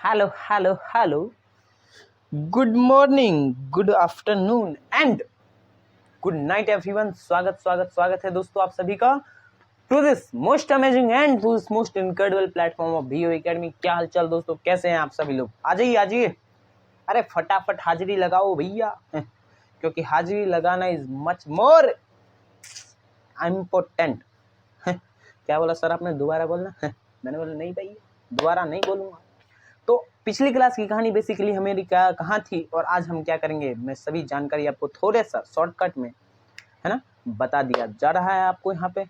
Hello hello hello, good morning, good afternoon and good night everyone. स्वागत स्वागत स्वागत है दोस्तों आप सभी का to this most amazing and to this most incredible platform of BO academy. क्या हालचाल दोस्तों, कैसे हैं आप सभी लोग? आ जाइए आ जाइए, अरे फटाफट हाजिरी लगाओ भैया, क्योंकि हाजिरी लगाना इज मच मोर इम्पोर्टेंट। क्या बोला सर आपने? दोबारा बोलना। मैंने बोला नहीं भाई, दोबारा नहीं बोलूंगा। तो पिछली क्लास की कहानी बेसिकली हमारी क्या कहाँ थी और आज हम क्या करेंगे, मैं सभी जानकारी आपको थोड़े सा शॉर्टकट में है ना बता दिया जा रहा है आपको यहाँ पे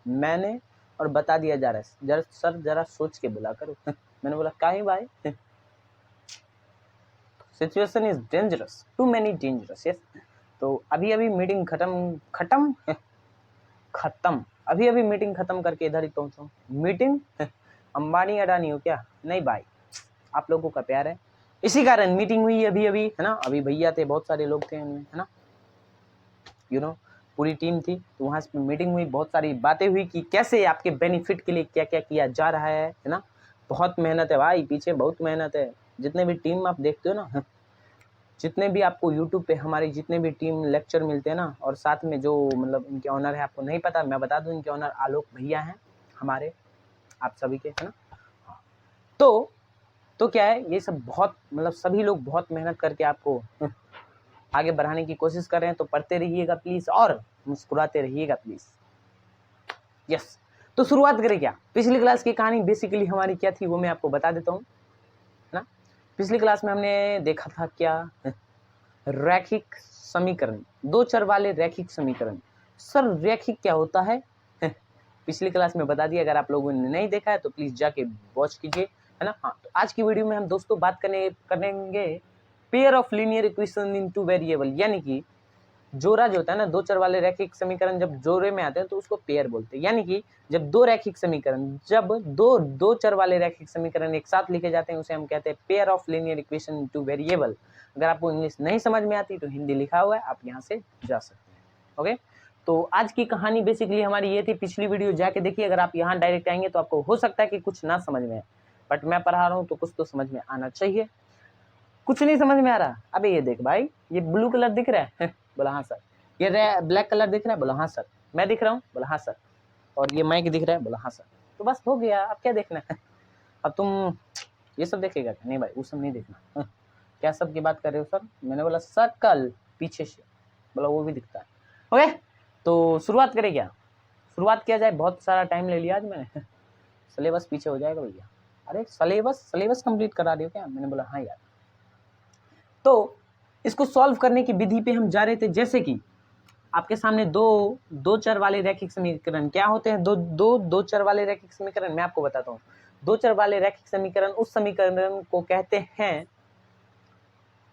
मैंने, और बता दिया जा रहा है। जरा सर जरा सोच के बोला करो। मैंने बोला काहे भाई, situation is dangerous, too many dangerous. Yes, तो अभी अभी मीटिंग खत्म अभी अभी मीटिंग खत्म करके इधर ही पहुंचा। मीटिंग अंबानी अडानी हो क्या? नहीं भाई, आप लोगों का प्यार है, इसी कारण मीटिंग हुई अभी अभी, है ना। अभी भैया थे, बहुत सारे लोग थे उनमें, है ना, पूरी टीम थी, तो वहाँ से मीटिंग हुई, बहुत सारी बातें हुई कि कैसे आपके बेनिफिट के लिए क्या क्या किया जा रहा है ना। बहुत मेहनत है भाई, पीछे बहुत मेहनत है। जितने भी टीम आप देखते हो ना, जितने भी आपको यूट्यूब पे हमारी जितने भी टीम लेक्चर मिलते हैं ना, और साथ में जो मतलब इनके ऑनर है, आपको नहीं पता मैं बता दूं, इनके ऑनर आलोक भैया हैं हमारे, आप सभी के, है ना। तो क्या है, ये सब बहुत मतलब सभी लोग बहुत मेहनत करके आपको आगे बढ़ाने की कोशिश कर रहे हैं। तो पढ़ते रहिएगा प्लीज और मुस्कुराते रहिएगा प्लीज। यस, तो शुरुआत करें क्या? पिछली क्लास की कहानी बेसिकली हमारी क्या थी वो मैं आपको बता देता हूँ ना। पिछली क्लास में हमने देखा था क्या, रैखिक समीकरण, दो चर वाले रैखिक समीकरण। सर रैखिक क्या होता है? पिछली क्लास में बता दिया, अगर आप लोगों ने नहीं देखा है तो प्लीज जाके वॉच कीजिए, है ना। हाँ, तो आज की वीडियो में हम दोस्तों बात करेंगे pair of linear equation into variable, यानी कि जोड़ा जो होता है ना, दो चर वाले रैखिक समीकरण जब जोड़े में आते हैं तो उसको पेयर बोलते हैं। यानी कि जब दो रैखिक समीकरण, जब दो चर वाले रैखिक समीकरण एक साथ लिखे जाते हैं उसे हम कहते हैं pair of linear equation into variable. अगर आपको इंग्लिश नहीं समझ में आती तो हिंदी लिखा हुआ है, आप यहाँ से जा सकते हैं। ओके, तो आज की कहानी बेसिकली हमारी ये थी। पिछली वीडियो जाके देखिए, अगर आप यहाँ डायरेक्ट आएंगे तो आपको हो सकता है कि कुछ ना समझ में आए, बट मैं पढ़ा रहा हूँ तो कुछ तो समझ में आना चाहिए। कुछ नहीं समझ में आ रहा? अबे ये देख भाई, ये ब्लू कलर दिख रहा है? बोला हाँ सर। ये ब्लैक कलर दिख रहा है? बोला हाँ सर। मैं दिख रहा हूँ? बोला हाँ सर। और ये माइक दिख रहा है? बोला हाँ सर। तो बस हो गया, अब क्या देखना है? अब तुम ये सब देखेगा? नहीं भाई, वो सब नहीं देखना। क्या सब की बात कर रहे हो सर? मैंने बोला सर्कल पीछे से, बोला वो भी दिखता है। ओके, तो शुरुआत करें क्या? शुरुआत किया जाए, बहुत सारा टाइम ले लिया आज मैंने। सिलेबस पीछे हो जाएगा भैया। अरे सिलेबस कंप्लीट करा रहे हो क्या? मैंने बोला हाँ यार। तो इसको सॉल्व करने की विधि पे हम जा रहे थे। जैसे कि आपके सामने दो चर वाले रैखिक समीकरण क्या होते हैं? दो चर वाले रैखिक समीकरण मैं आपको बताता हूँ। दो चर वाले रैखिक समीकरण उस समीकरण को कहते हैं,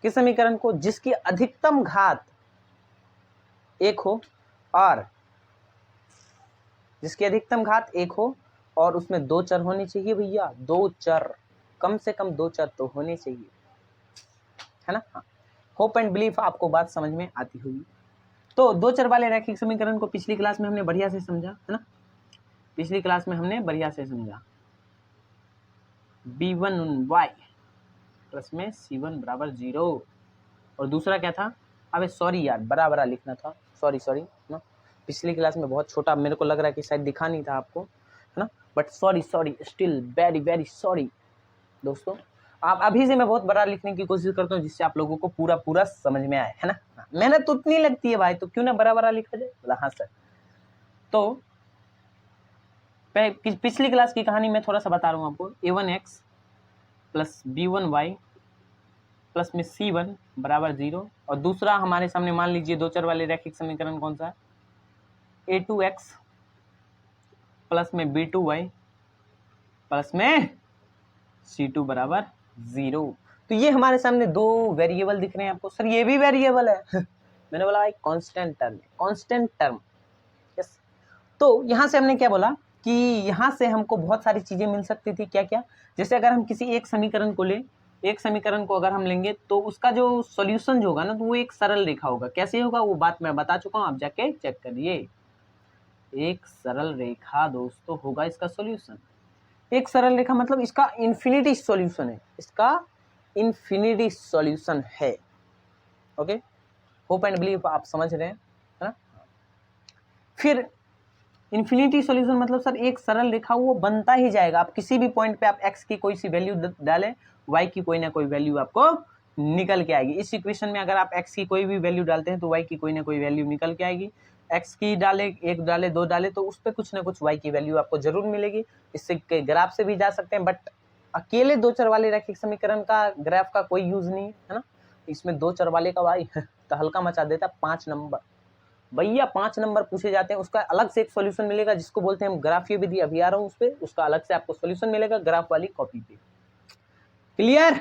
किस समीकरण को? जिसकी अधिकतम घात एक हो, और जिसकी अधिकतम घात एक हो और उसमें दो चर होने चाहिए भैया। दो चर, कम से कम दो चर तो होने चाहिए, है ना। हाँ, होप एंड बिलीफ आपको बात समझ में आती होगी। तो दो चर वाले रैखिक समीकरण को पिछली क्लास में हमने बढ़िया से समझा, है ना। पिछली क्लास में हमने बढ़िया से समझा b1y प्लस में c1 बराबर 0, और दूसरा क्या था? अबे सॉरी यार, बड़ा लिखना था, सॉरी ना। पिछली क्लास में बहुत छोटा मेरे को लग रहा है कि शायद दिखा नहीं था आपको, है ना, but sorry still very very sorry दोस्तों। आप अभी से मैं बहुत बड़ा लिखने की कोशिश करता हूँ जिससे आप लोगों को पूरा समझ में आए, है ना। मेहनत तो उतनी लगती है भाई, तो क्यों ना बड़ा लिखा जाए? बोला हाँ सर। तो पिछली क्लास की कहानी में थोड़ा सा बता रहा हूँ आपको। a1x प्लस b1y प्लस में c1 बराबर 0, और दूसरा हमारे सामने मान लीजिए दो चर वाले रैखिक समीकरण कौन सा है? a2x प्लस में b2y प्लस में c2 बराबर 0। तो ये हमारे सामने दो वेरिएबल दिख रहे हैं आपको। सर ये भी वेरिएबल है? मैंने बोला भाई कांस्टेंट टर्म। यस, तो यहां से हमने क्या बोला कि यहां से हमको बहुत सारी चीजें मिल सकती थी। क्या क्या? जैसे अगर हम किसी एक समीकरण को ले, एक समीकरण को अगर हम लेंगे तो उसका जो सॉल्यूशन जो होगा ना, तो वो एक सरल रेखा होगा। कैसे होगा वो बात मैं बता चुका हूं, आप जाके चेक करिए। एक सरल रेखा दोस्तों होगा इसका सॉल्यूशन। एक सरल रेखा मतलब इसका इन्फिनिटी सॉल्यूशन है, इसका इन्फिनिटी सॉल्यूशन है। ओके, होप एंड बिलीव आप समझ रहे हैं, है ना। फिर इन्फिनिटी सॉल्यूशन मतलब सर एक सरल रेखा वो बनता ही जाएगा, आप किसी भी पॉइंट पे आप x की कोई सी वैल्यू डालें, y की कोई ना कोई वैल्यू आपको निकल के आएगी। इस इक्वेशन में अगर आप x की कोई भी वैल्यू डालते हैं तो y की कोई ना कोई वैल्यू निकल के आएगी। x की डाले, 1 डाले, 2 डाले, तो उस पर कुछ ना कुछ y की वैल्यू आपको जरूर मिलेगी। इससे ग्राफ से भी जा सकते हैं, बट अकेले 2 चर वाले रैखिक समीकरण का ग्राफ का कोई यूज नहीं है ना। इसमें 2 चर वाले का भाई तो हल्का मचा देता। 5 नंबर भैया, 5 नंबर पूछे जाते हैं, उसका अलग से एक सॉल्यूशन मिलेगा जिसको बोलते हैं हम ग्राफीय विधि। अभी आ रहा हूँ उस पर, उसका अलग से आपको सॉल्यूशन मिलेगा ग्राफ वाली कॉपी पे। क्लियर?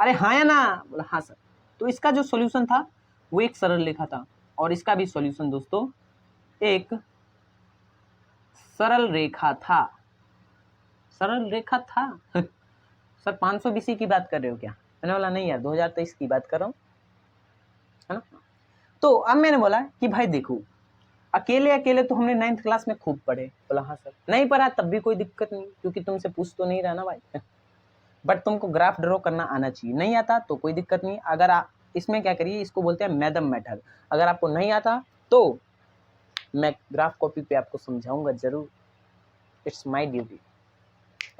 अरे हाँ या ना? बोला हाँ सर। तो इसका जो सॉल्यूशन था वो एक सरल रेखा था, और इसका भी सॉल्यूशन दोस्तों एक सरल रेखा था। सरल रेखा था सर 500 BC की बात कर रहे हो क्या? मैंने बोला नहीं यार, 2023 की बात कर रहा हूँ, है ना। तो अब मैंने बोला कि भाई देखो, अकेले अकेले तो हमने 9th क्लास में खूब पढ़े। बोला हाँ सर। नहीं पढ़ा तब भी कोई दिक्कत नहीं, क्योंकि तुमसे पूछ तो नहीं रहा ना भाई बट तुमको ग्राफ ड्रॉ करना आना चाहिए। नहीं आता तो कोई दिक्कत नहीं। अगर आप इसमें क्या करिए, इसको बोलते हैं मैडम मेथड। अगर आपको नहीं आता तो मैं ग्राफ कॉपी पे आपको समझाऊंगा जरूर। It's my duty.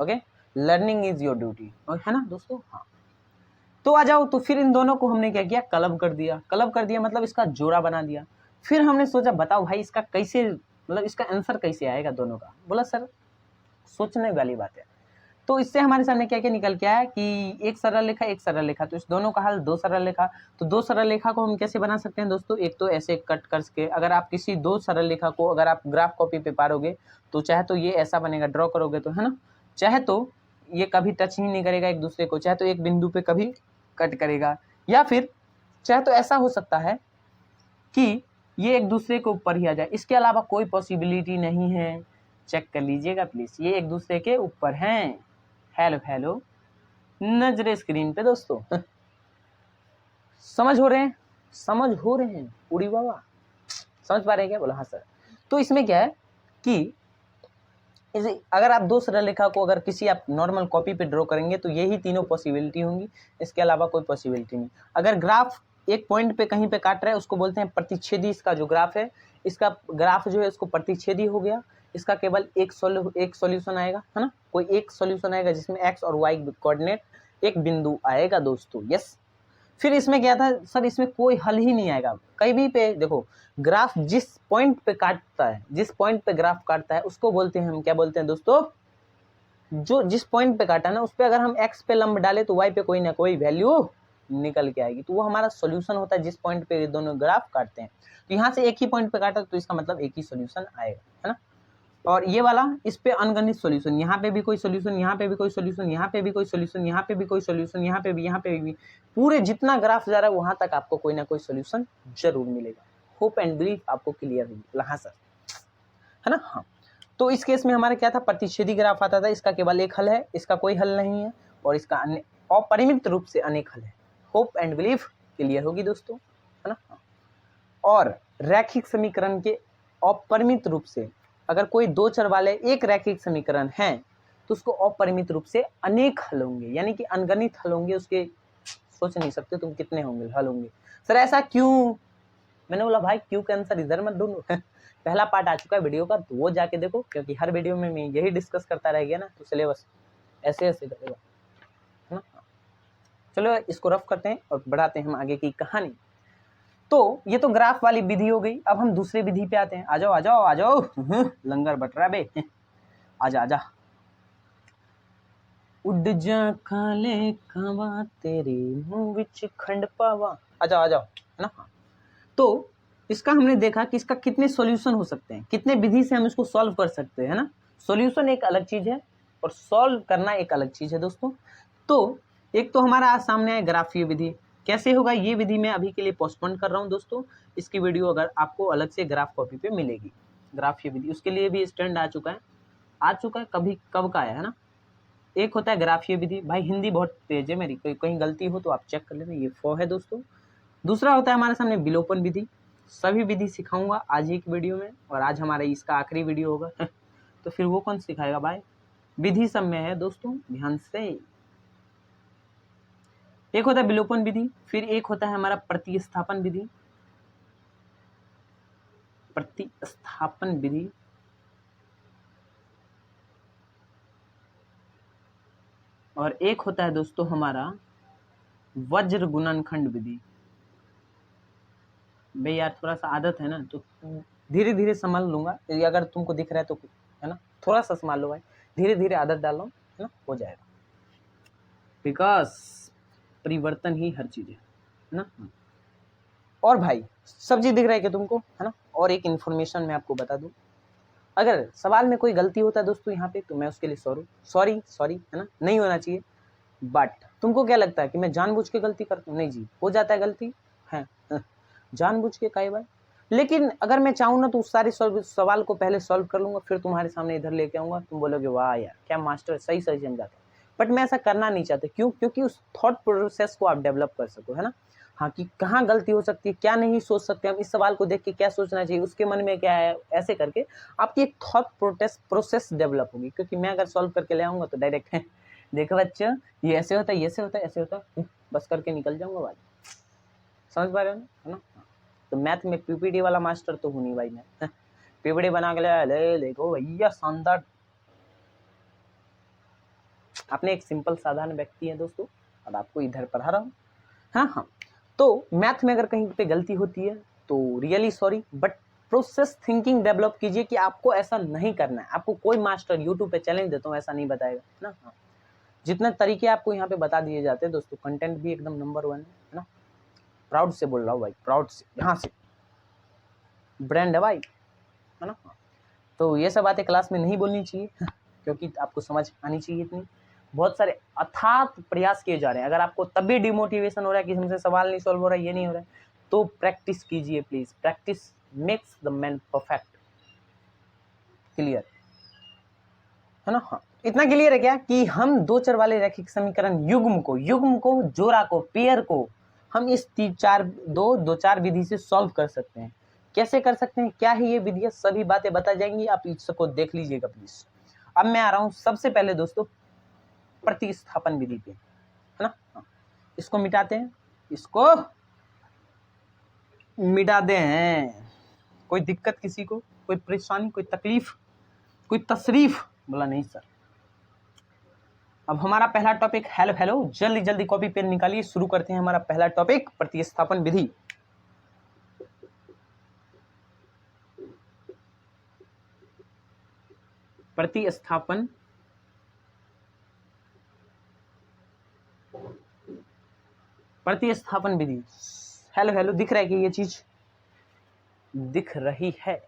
Okay, learning is your duty, है ना दोस्तों। हाँ, तो आ जाओ। तो फिर इन दोनों को हमने क्या किया, क्लब कर दिया। क्लब कर दिया मतलब इसका जोड़ा बना दिया। फिर हमने सोचा बताओ भाई इसका कैसे, मतलब इसका आंसर कैसे आएगा दोनों का। बोला सर सोचने वाली बात है। तो इससे हमारे सामने क्या क्या निकल के आया कि एक सरल रेखा, एक सरल रेखा, तो इस दोनों का हल 2 सरल रेखा। तो 2 सरल रेखा को हम कैसे बना सकते हैं दोस्तों, एक तो ऐसे कट करके, अगर आप किसी 2 सरल रेखा को अगर आप ग्राफ कॉपी पे पारोगे तो चाहे तो ये ऐसा बनेगा, ड्रॉ करोगे तो, है ना। चाहे तो ये कभी टच ही नहीं करेगा एक दूसरे को, चाहे तो एक बिंदु पे कभी कट करेगा, या फिर चाहे तो ऐसा हो सकता है कि ये एक दूसरे के ऊपर ही आ जाए। इसके अलावा कोई पॉसिबिलिटी नहीं है। चेक कर लीजिएगा प्लीज, ये एक दूसरे के ऊपर हैं। हेलो हेलो, नजरे स्क्रीन पे दोस्तों समझ हो रहे हैं, समझ हो रहे हैं उड़ी बाबा, समझ पा रहे हैं क्या? बोला हाँ सर। तो इसमें क्या है कि अगर आप 2 सरल रेखा को अगर किसी आप नॉर्मल कॉपी पे ड्रॉ करेंगे तो यही तीनों पॉसिबिलिटी होंगी, इसके अलावा कोई पॉसिबिलिटी नहीं। अगर ग्राफ एक पॉइंट पे कहीं पे काट रहा है उसको बोलते हैं प्रतिच्छेदी। इसका जो ग्राफ है, इसका ग्राफ जो है उसको प्रतिच्छेदी हो गया। इसका केवल एक सॉल्यूशन आएगा, है ना। कोई एक सॉल्यूशन आएगा जिसमें एक्स और वाई कोऑर्डिनेट एक बिंदु आएगा दोस्तों। यस। फिर इसमें क्या था सर, इसमें कोई हल ही नहीं आएगा। कहीं भी पे देखो, ग्राफ जिस पॉइंट पे काटता है, जिस पॉइंट पे ग्राफ काटता है उसको बोलते हैं हम, क्या बोलते हैं दोस्तों, जो जिस पॉइंट पे काटा ना उस पे अगर हम x पे लंब डाले तो y पे कोई ना कोई वैल्यू निकल के आएगी। तो वो हमारा सॉल्यूशन होता है जिस पॉइंट पे ये दोनों ग्राफ काटते हैं। तो यहाँ से एक ही पॉइंट पे काटा तो इसका मतलब एक ही सॉल्यूशन आएगा, है ना। और ये वाला इस पे अनगणित सॉल्यूशन, यहाँ पे भी कोई सॉल्यूशन, यहाँ पे भी कोई सॉल्यूशन, यहाँ पे भी कोई सॉल्यूशन, यहाँ पे भी कोई सॉल्यूशन, यहाँ पे भी, पूरे जितना ग्राफ जा रहा है वहां तक आपको कोई ना कोई सॉल्यूशन जरूर मिलेगा। होप एंड बिलीव आपको क्लियर होगी। हाँ सर, है ना। हाँ, तो इस केस में हमारा क्या था, प्रतिच्छेदी ग्राफ आता था। इसका केवल एक हल है, इसका कोई हल नहीं है, और इसका अपरिमित रूप से अनेक हल है। होप एंड बिलीव क्लियर होगी दोस्तों, है ना। और रैखिक समीकरण के अपरिमित रूप से अगर कोई 2 चर वाले एक रैखिक समीकरण है तो उसको अपरिमित रूप से अनेक हल होंगे, यानी कि अनगणित हल होंगे उसके। सोच नहीं सकते तुम कितने होंगे हल होंगे। सर ऐसा क्यों? मैंने बोला भाई क्यों के आंसर इधर मत ढूंढो पहला पार्ट आ चुका है वीडियो का, तो वो जाके देखो, क्योंकि हर वीडियो में मैं यही डिस्कस करता रह गया ना, तो सिलेबस ऐसे ऐसे करेगा, है ना। चलो इसको रफ करते हैं और बढ़ाते हैं हम आगे की कहानी। तो ये तो ग्राफ वाली विधि हो गई। अब हम दूसरी विधि पे आते हैं। आ जाओ आ जाओ आ जाओ लंगर बट रहा बे आजा आजा। उड़ जा काले कावा तेरे मुंह विच खंड पावा। आ जाओ, है ना। तो इसका हमने देखा कि इसका कितने सॉल्यूशन हो सकते हैं, कितने विधि से हम इसको सॉल्व कर सकते हैं, है ना। सॉल्यूशन एक अलग चीज है और सॉल्व करना एक अलग चीज है दोस्तों। तो एक तो हमारा आज सामने है ग्राफीय विधि। कैसे होगा ये विधि मैं अभी के लिए पोस्टपोन कर रहा हूँ दोस्तों। इसकी वीडियो अगर आपको अलग से ग्राफ कॉपी पे मिलेगी, ग्राफीय विधि, उसके लिए भी स्टैंड आ चुका है कभी कब का है ना। एक होता है ग्राफीय विधि। भाई हिंदी बहुत तेज है मेरी, कोई कहीं गलती हो तो आप चेक कर लेना, ये फो है दोस्तों। दूसरा होता है हमारे सामने विलोपन विधि। सभी विधि सिखाऊंगा आज ही की वीडियो में, और आज हमारा इसका आखिरी वीडियो होगा तो फिर वो कौन सिखाएगा भाई, विधि सब में है दोस्तों, ध्यान से। एक होता है विलोपन विधि, फिर एक होता है हमारा प्रतिस्थापन विधि, प्रतिस्थापन विधि, और एक होता है दोस्तों हमारा वज्र गुणनखंड विधि। भाई यार थोड़ा सा आदत है ना, तो धीरे धीरे संभाल लूंगा, अगर तुमको दिख रहा है तो, है ना, थोड़ा सा संभाल लो भाई, धीरे धीरे आदत डालो, है ना, हो जाएगा। विकास परिवर्तन ही हर चीज है ना। और भाई सब्जी दिख रहा है क्या तुमको, है ना। और एक इन्फॉर्मेशन मैं आपको बता दूं, अगर सवाल में कोई गलती होता है दोस्तों यहाँ पे, तो मैं उसके लिए सॉरी, है ना, नहीं होना चाहिए। बट तुमको क्या लगता है कि मैं जानबूझ के गलती करता हूँ? नहीं जी, हो जाता है गलती, है जानबूझ के कई बार। लेकिन अगर मैं चाहूँ ना तो उस सारे सवाल को पहले सॉल्व कर लूंगा, फिर तुम्हारे सामने इधर लेके आऊंगा, तुम बोलोगे वाह यार क्या मास्टर, सही सही समझाता। बट मैं ऐसा करना नहीं चाहता, क्यों? क्योंकि उस थॉट प्रोसेस को आप डेवलप कर सको, है ना। हाँ, कि कहाँ गलती हो सकती है, क्या नहीं सोच सकते हम, इस सवाल को देख के क्या सोचना चाहिए, उसके मन में क्या है, ऐसे करके आपकी एक थॉट प्रोसेस डेवलप होगी। क्योंकि मैं अगर सॉल्व करके ले आऊंगा तो डायरेक्ट है देखो बच्चों ये ऐसे होता है, ये ऐसे होता है, ऐसे होता है, बस करके निकल जाऊंगा भाई। समझ पा रहे हो ना, है ना। तो मैथ में पीपीटी वाला मास्टर तो हूँ नहीं भाई मैं पीपीटी बना के ले देखो भैया शानदार। आपने एक सिंपल साधारण व्यक्ति है दोस्तों, अब आपको इधर पढ़ा रहा हूँ। हाँ, तो मैथ में अगर कहीं पे गलती होती है तो really sorry, but process thinking develop कीजिए कि आपको ऐसा नहीं करना है। आपको कोई मास्टर यूट्यूब पे चैलेंज देता हूँ ऐसा नहीं बताएगा ना। हाँ, जितने तरीके आपको यहाँ पे बता दिए जाते हैं दोस्तों, कंटेंट भी एकदम नंबर 1 है ना। प्राउड से बोल रहा हूँ भाई, प्राउड से, यहाँ से ब्रांड है भाई, है ना। तो ये सब बातें क्लास में नहीं बोलनी चाहिए क्योंकि आपको समझ आनी चाहिए इतनी। बहुत सारे अथात प्रयास किए जा रहे हैं, अगर आपको तब भी डिमोटिवेशन हो रहा है कि हमसे सवाल नहीं सॉल्व हो रहा है, ये नहीं हो रहा है, तो प्रैक्टिस कीजिए please. Practice makes the man perfect. Clear है ना। हाँ, इतना क्लियर है क्या कि हम दो चर वाले रैखिक समीकरण युग्म को जोड़ा को पेयर को हम इस 2-4 विधि से सॉल्व कर सकते हैं। कैसे कर सकते हैं, क्या है ये विधियां, सभी बातें बता जाएंगी, आप इसको देख लीजिएगा प्लीज। अब मैं आ रहा हूं सबसे पहले दोस्तों प्रतिस्थापन विधि पे, है ना। इसको मिटाते हैं, इसको मिटाते हैं। कोई दिक्कत किसी को, कोई परेशानी, कोई तकलीफ, कोई तशरीफ? बोला नहीं सर। अब हमारा पहला टॉपिक, हेलो जल्दी जल्दी कॉपी पेन निकालिए, शुरू करते हैं हमारा पहला टॉपिक प्रतिस्थापन विधि। प्रतिस्थापन विधि। हेलो दिख रहा है कि ये चीज दिख रही है?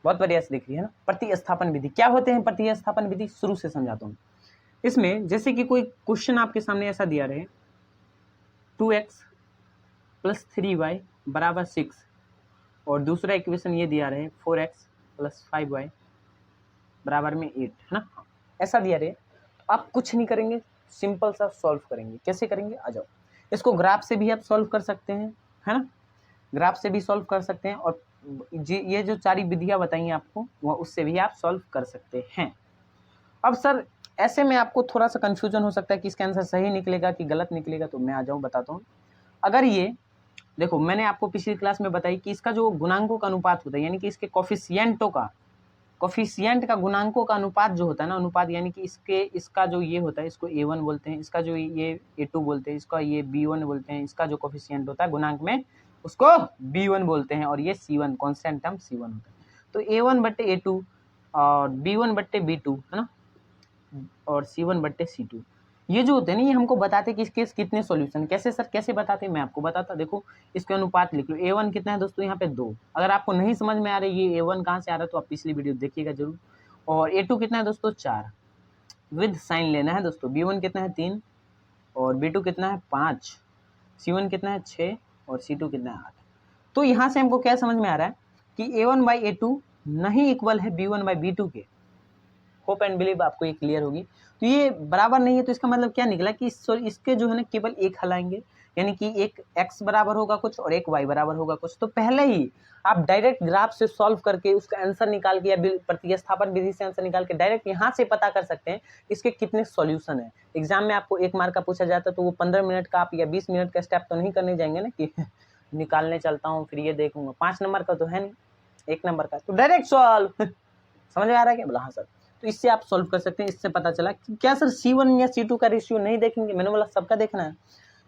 बहुत बढ़िया से दिख रही है ना। प्रतिस्थापन विधि क्या होते हैं? प्रतिस्थापन विधि शुरू से समझाता हूं। इसमें जैसे कि कोई क्वेश्चन आपके सामने ऐसा दिया रहे, 2x + 3y = 6, और दूसरा इक्वेशन ये दिया रहे 4x + 5y = 8, है ना। ऐसा दिया रहे तो आप कुछ नहीं करेंगे, सिंपल सा सॉल्व करेंगे। कैसे करेंगे, आ जाओ। इसको ग्राफ से भी आप सॉल्व कर सकते हैं, है ना, ग्राफ से भी सॉल्व कर सकते हैं, और ये जो सारी विधियां बताई आपको वह उससे भी आप सॉल्व कर सकते हैं। अब सर ऐसे में आपको थोड़ा सा कंफ्यूजन हो सकता है कि इसका आंसर सही निकलेगा कि गलत निकलेगा, तो मैं आ जाऊं बताता हूँ। अगर ये देखो, मैंने आपको पिछली क्लास में बताई कि इसका जो गुणांकों का अनुपात होता है, यानी कि इसके कोफिशिएंट का गुणांकों का अनुपात जो होता है ना, अनुपात यानी कि इसका जो ये होता है, इसको A1 बोलते हैं, इसका जो ये A2 बोलते हैं, इसका ये B1 बोलते हैं, इसका जो कोफिशिएंट होता है गुणांक में उसको B1 बोलते हैं, और ये C1 कांस्टेंट टर्म C1 होता है। तो A1/A2 और B1/B2, है ना, और C1/C2, ये जो होते हैं ना, ये हमको बताते कि इसके कितने सॉल्यूशन। कैसे सर, कैसे बताते, मैं आपको बताता। देखो इसके अनुपात लिख लो। A1 कितना है दोस्तों, यहाँ पे 2। अगर आपको नहीं समझ में आ रही ये A1 कहाँ से आ रहा है तो आप पिछली वीडियो देखिएगा जरूर। और A2 कितना है दोस्तों, 4, विद साइन लेना है दोस्तों। B1 कितना है, 3, और B2 कितना है, 5, C1 कितना है, 6, और C2 कितना है, 8। तो यहाँ से हमको क्या समझ में आ रहा है कि A1/A2 नहीं इक्वल है B1/B2 के। होप एंड बिलीव आपको ये क्लियर होगी। तो ये बराबर नहीं है, तो इसका मतलब क्या निकला कि इसके जो है ना केवल एक हल आएंगे, यानी कि एक x बराबर होगा कुछ और एक y बराबर होगा कुछ। तो पहले ही आप डायरेक्ट ग्राफ से सॉल्व करके उसका आंसर निकाल के या प्रतिस्थापन विधि से आंसर निकाल के डायरेक्ट यहाँ से पता कर सकते हैं इसके कितने सॉल्यूशन है। एग्जाम में आपको 1 मार्क का पूछा जाता है तो वो 15 मिनट का आप या 20 मिनट का स्टेप तो नहीं करने जाएंगे ना कि निकालने चलता हूँ फिर ये देखूंगा। 5 नंबर का तो है नहीं, 1 नंबर का, तो डायरेक्ट सॉल्व समझ में आ रहा है क्या? बोला हाँ सर। तो इससे आप सॉल्व कर सकते हैं। इससे पता चला कि क्या सर C1 या C2 का रेशियो नहीं देखेंगे? मैंने बोला सबका देखना है।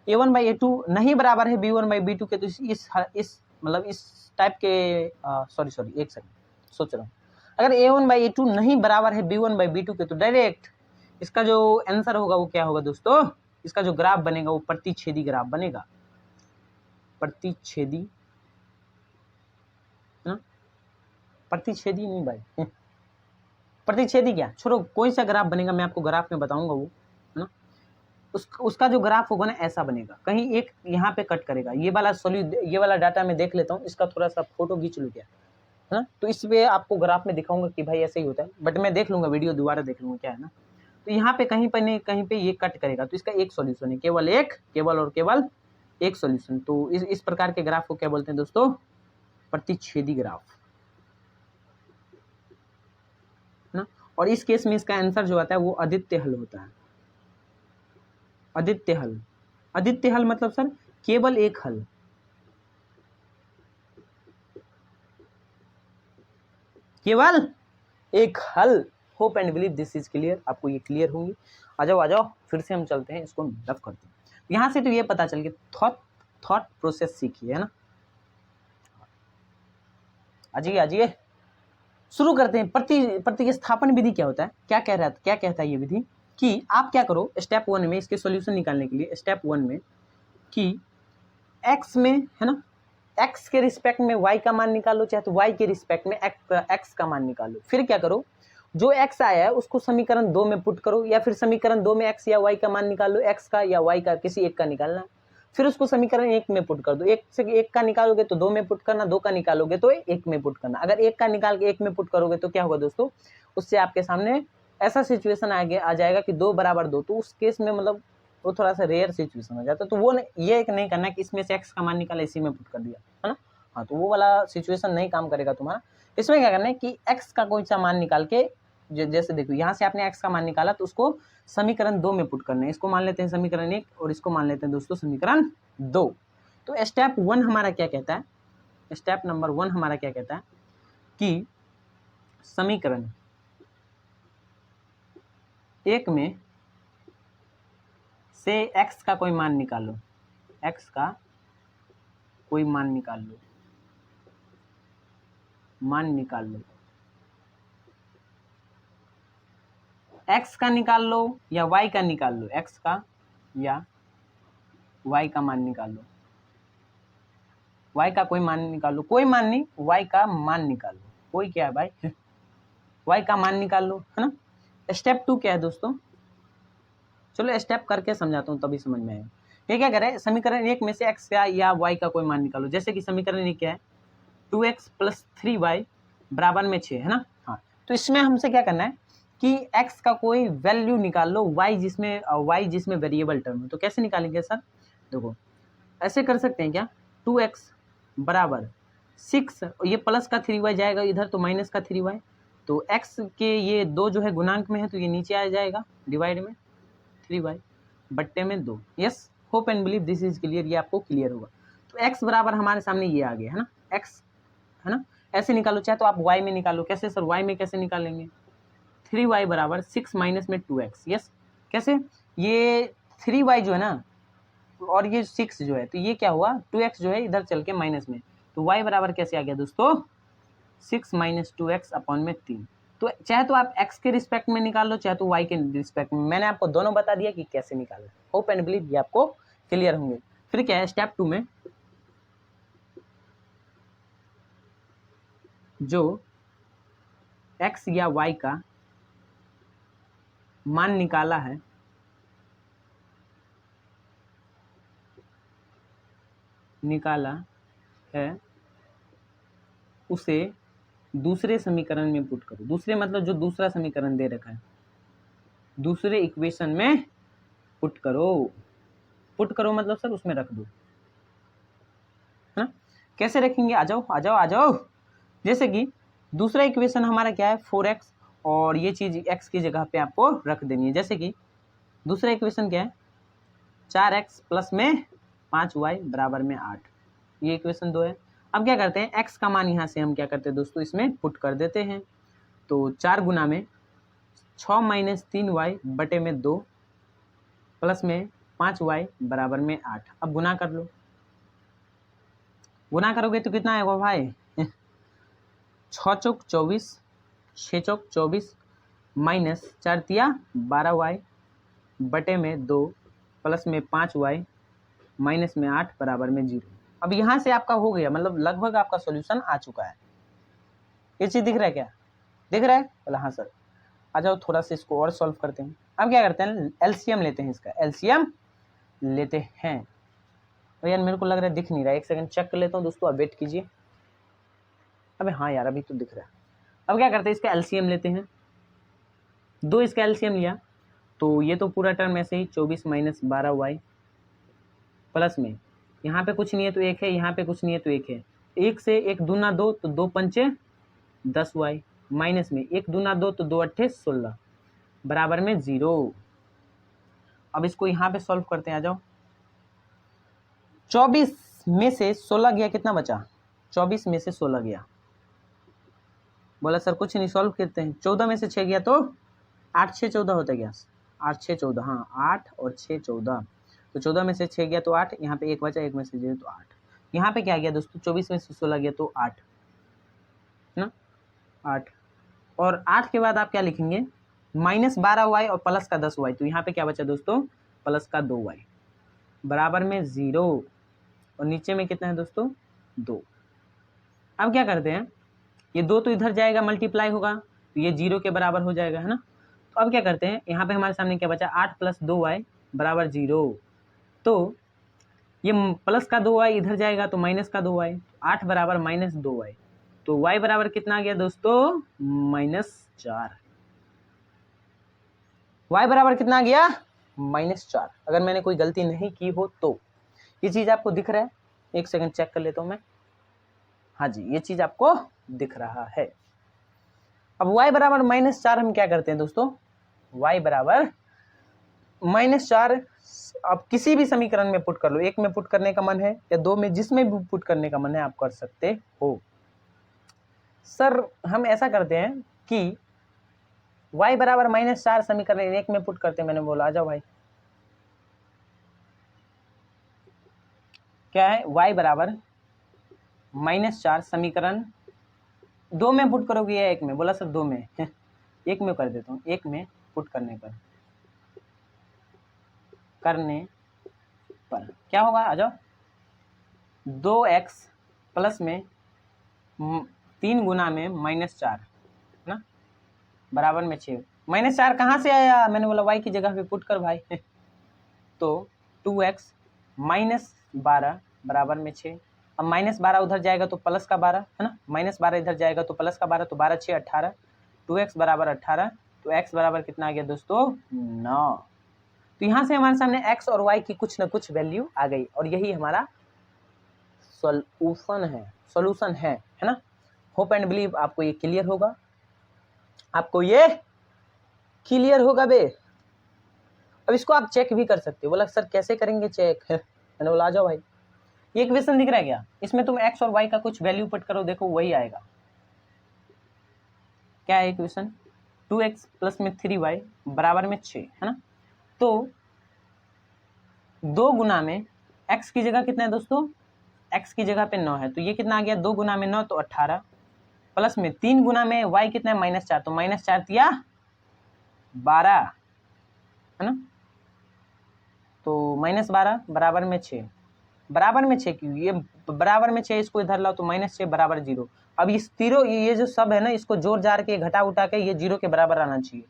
A1/A2 नहीं बराबर है B1/B2 के, तो इस मतलब इस टाइप के सॉरी एक सेकंड सोच रहा हूँ। अगर A1/A2 नहीं बराबर है B1/B2 के तो डायरेक्ट इसका जो आंसर होगा वो क्या होगा दोस्तों? इसका जो ग्राफ बनेगा वो प्रतिच्छेदी ग्राफ बनेगा। प्रतिच्छेदी प्रतिच्छेदी नहीं भाई प्रतिच्छेदी क्या, छोड़ो, कोई सा ग्राफ बनेगा मैं आपको ग्राफ में बताऊंगा वो, है ना। उसका जो ग्राफ होगा ना ऐसा बनेगा, कहीं एक यहाँ पे कट करेगा। ये वाला डाटा मैं देख लेता हूँ, इसका थोड़ा सा फोटो खींच लूँ क्या, है ना। तो इस पे आपको ग्राफ में दिखाऊंगा कि भाई ऐसे ही होता है, बट मैं देख लूंगा वीडियो दोबारा देख लूंगा क्या है ना। तो यहाँ पे कहीं पर नहीं कहीं पे ये कट करेगा, तो इसका एक सॉल्यूशन है, केवल एक सॉल्यूशन। तो इस प्रकार के ग्राफ को क्या बोलते हैं दोस्तों? प्रतिच्छेदी ग्राफ, है ना। और इस केस में इसका आंसर जो आता है वो अद्वितीय हल होता है। अद्वितीय हल मतलब सर केवल एक हल, केवल एक हल। Hope and believe this is clear. आपको ये क्लियर होंगी। आ जाओ फिर से हम चलते हैं, इसको रफ करते हैं। यहाँ से तो ये पता चल गया, थॉट प्रोसेस सीखिए, है ना। आजिए शुरू करते हैं। प्रतिस्थापन विधि क्या होता है, क्या कहता है ये विधि कि आप क्या करो स्टेप 1 में इसके सॉल्यूशन निकालने के लिए, स्टेप 1 में कि x में, है ना, x के रिस्पेक्ट में y का मान निकालो, चाहे तो y के रिस्पेक्ट में x का मान निकालो। फिर क्या करो, जो x आया है उसको समीकरण 2 में पुट करो, या फिर समीकरण 2 में x या y का मान निकालो, x का या y का किसी एक का निकालना। फिर उसको समीकरण 1 में पुट कर दो। 1 से 1 का निकालोगे तो 2 में पुट करना, 2 का निकालोगे तो 1 में पुट करना। अगर 1 का निकाल के 1 में पुट करोगे तो क्या होगा दोस्तों? उससे आपके सामने ऐसा सिचुएशन आ जाएगा कि 2 बराबर 2। तो उस केस में मतलब वो थोड़ा सा रेयर सिचुएशन हो जाता है। तो वो ये एक नहीं करना कि इसमें से x का मान निकाला इसी में पुट कर दिया, है ना। हाँ, तो वो वाला सिचुएशन नहीं काम करेगा तुम्हारा। इसमें क्या करना है कि x का कोई सा मान निकाल के, जैसे देखो यहाँ से आपने x का मान निकाला तो उसको समीकरण 2 में पुट करना है। इसको मान लेते हैं समीकरण 1 और इसको मान लेते हैं दोस्तों समीकरण 2। तो स्टेप 1 हमारा क्या कहता है, स्टेप नंबर 1 हमारा क्या कहता है कि समीकरण 1 में से x का कोई मान निकालो, x का कोई मान निकाल लो, x का निकाल लो या y का निकाल लो, x का या y का मान निकाल लो, y का कोई मान निकाल लो, कोई मान नहीं, y का मान निकाल लो। कोई क्या है भाई y का मान निकाल लो, है ना। स्टेप 2 क्या है दोस्तों? चलो स्टेप करके समझाता हूँ तभी समझ में आएगा। ये क्या करे, समीकरण 1 में से x का या y का कोई मान निकालो। जैसे कि समीकरण 1 क्या है, 2x + 3y बराबर में 6, है ना। हाँ, तो इसमें हमसे क्या करना है कि x का कोई वैल्यू निकाल लो, y जिसमें वेरिएबल टर्म है। तो कैसे निकालेंगे सर? देखो ऐसे कर सकते हैं क्या, 2x बराबर 6, ये प्लस का 3y जाएगा इधर तो माइनस का 3y, तो x के ये 2 जो है गुणांक में है तो ये नीचे आ जाएगा डिवाइड में 3y बट्टे में 2। Yes, hope and believe this is clear. ये आपको क्लियर होगा। तो x बराबर हमारे सामने ये आ गया, है ना, x, है ना। ऐसे निकालो, चाहे तो आप y में निकालो। कैसे सर, y में कैसे निकालेंगे? 3y बराबर 6 माइनस में 2x। यस, कैसे? ये 3y जो है ना और ये 6 जो है, तो ये क्या हुआ, 2x जो है इधर चल के माइनस में, तो y बराबर कैसे आ गया दोस्तों? 6 माइनस 2x अपॉन में 3। तो चाहे तो आप x के रिस्पेक्ट में निकाल लो, चाहे तो y के रिस्पेक्ट में। मैंने आपको दोनों बता दिया कि कैसे निकालना। होप एंड बिलीव ये आपको क्लियर होंगे। फिर क्या है स्टेप 2 में, जो x या y का मान निकाला है उसे दूसरे समीकरण में पुट करो। दूसरे मतलब जो दूसरा समीकरण दे रखा है, दूसरे इक्वेशन में पुट करो। पुट करो मतलब सर उसमें रख दो, है ना। कैसे रखेंगे, आ जाओ आ जाओ आ जाओ। जैसे कि दूसरा इक्वेशन हमारा क्या है 4x, और ये चीज x की जगह पे आपको रख देनी है। जैसे कि दूसरा इक्वेशन क्या है 4x प्लस में 5y बराबर में 8, ये इक्वेशन 2 है। अब क्या करते हैं x का मान यहाँ से हम क्या करते हैं दोस्तों इसमें पुट कर देते हैं। तो 4 गुना में 6 माइनस 3y बटे में 2 प्लस में 5y बराबर में 8। अब गुना कर लो, गुना करोगे तो कितना आएगा भाई 6 चौक 24, 6 चौक 24 माइनस 4 तिया 12y बटे में 2 प्लस में 5y माइनस में 8 बराबर में 0। अब यहाँ से आपका हो गया, मतलब लगभग आपका सॉल्यूशन आ चुका है। ये चीज दिख रहा है क्या, दिख रहा है? बोला हाँ सर। आ जाओ थोड़ा सा इसको और सॉल्व करते हैं। अब क्या करते हैं एलसीएम लेते हैं, इसका एलसीएम लेते हैं। और यार मेरे को लग रहा है दिख नहीं रहा है, एक सेकंड चेक कर लेता हूँ दोस्तों, आप वेट कीजिए। अबे हाँ यार अभी तो दिख रहा है। अब क्या करते हैं इसका एलसीएम लेते हैं, 2 इसका एलसीएम लिया तो ये तो पूरा टर्म ऐसे ही 24 माइनस 12y प्लस में यहाँ पे कुछ नहीं है तो 1 है, यहाँ पे कुछ नहीं है तो 1 है, 1 से 1 दूना 2 तो 2 पंचे 10y माइनस में 1 दूना 2 तो 2 अट्ठे 16 बराबर में 0। अब इसको यहाँ पे सॉल्व करते हैं, आ जाओ। 24 में से 16 गया, कितना बचा 24 में से 16 गया, बोला सर कुछ नहीं सॉल्व करते हैं। 14 में से 6 गया तो 8 6 14 होता गया, 8 6 14, हाँ 8 और 6 14, तो 14 में से 6 गया तो 8, यहाँ पे 1 बचा, 1 में से 0 तो 8। यहाँ पे क्या गया दोस्तों 24 में से 16 गया तो 8 ना, 8। और 8 के बाद आप क्या लिखेंगे माइनस 12y और प्लस का 10y, तो यहाँ पे क्या बचा दोस्तों प्लस का 2y बराबर में 0, और नीचे में कितना है दोस्तों 2। अब क्या करते हैं ये 2 तो इधर जाएगा मल्टीप्लाई होगा तो ये 0 के बराबर हो जाएगा, है ना। तो अब क्या करते हैं यहाँ पे हमारे सामने क्या बचा 8 प्लस 2y बराबर 0, तो ये प्लस का 2y इधर जाएगा तो माइनस का 2y, 8 बराबर माइनस 2y, तो y बराबर कितना आ गया दोस्तों -4। y बराबर कितना आ गया -4, अगर मैंने कोई गलती नहीं की हो तो। ये चीज आपको दिख रहा है, एक सेकंड चेक कर लेता हूं मैं, हाँ जी ये चीज आपको दिख रहा है। अब y बराबर -4 हम क्या करते हैं दोस्तों, y बराबर -4 आप किसी भी समीकरण में पुट कर लो, 1 में पुट करने का मन है या 2 में, जिसमें भी पुट करने का मन है आप कर सकते हो। सर हम ऐसा करते हैं कि y बराबर -4 समीकरण 1 में पुट करते हैं, मैंने बोला आ जाओ भाई। क्या है y बराबर -4 समीकरण 2 में पुट करोगे या 1 में, बोला सर 2 में 1 में कर देता हूँ, 1 में पुट करने पर क्या होगा, आ जाओ 2x प्लस में 3 गुना में -4 ना बराबर में 6। -4 कहाँ से आया, मैंने बोला y की जगह पे पुट कर भाई तो 2x -12 बराबर में 6। अब -12 उधर जाएगा तो प्लस का 12, है ना, -12 इधर जाएगा तो प्लस का 12, तो 12 6 18, 2x बराबर 18, तो x बराबर कितना आ गया दोस्तों 9। तो यहाँ से हमारे सामने x और y की कुछ ना कुछ वैल्यू आ गई, और यही हमारा सॉल्यूशन है ना। होप एंड बिलीव आपको ये क्लियर होगा, आपको ये क्लियर होगा बे। अब इसको आप चेक भी कर सकते हो, बोला सर कैसे करेंगे चेक मैंने बोला आ जाओ भाई, ये इक्वेशन दिख रहा है क्या, इसमें तुम x और y का कुछ वैल्यू पुट करो, देखो वही आएगा। क्या है इक्वेशन 2x प्लस में 3y बराबर में 6, है ना। तो 2 गुना में x की जगह कितना है दोस्तों, x की जगह पे 9 है, तो ये कितना आ गया 2 गुना में 9 तो 18, प्लस में 3 गुना में y कितना है -4, तो -4 दिया 12, है ना, तो -12 बराबर में 6, बराबर में 6 क्यों, ये बराबर में 6 इसको इधर लाओ तो -6 बराबर 0। अब इस तीनों ये जो सब है ना इसको जोड़ जार के घटा उठा के ये 0 के बराबर आना चाहिए।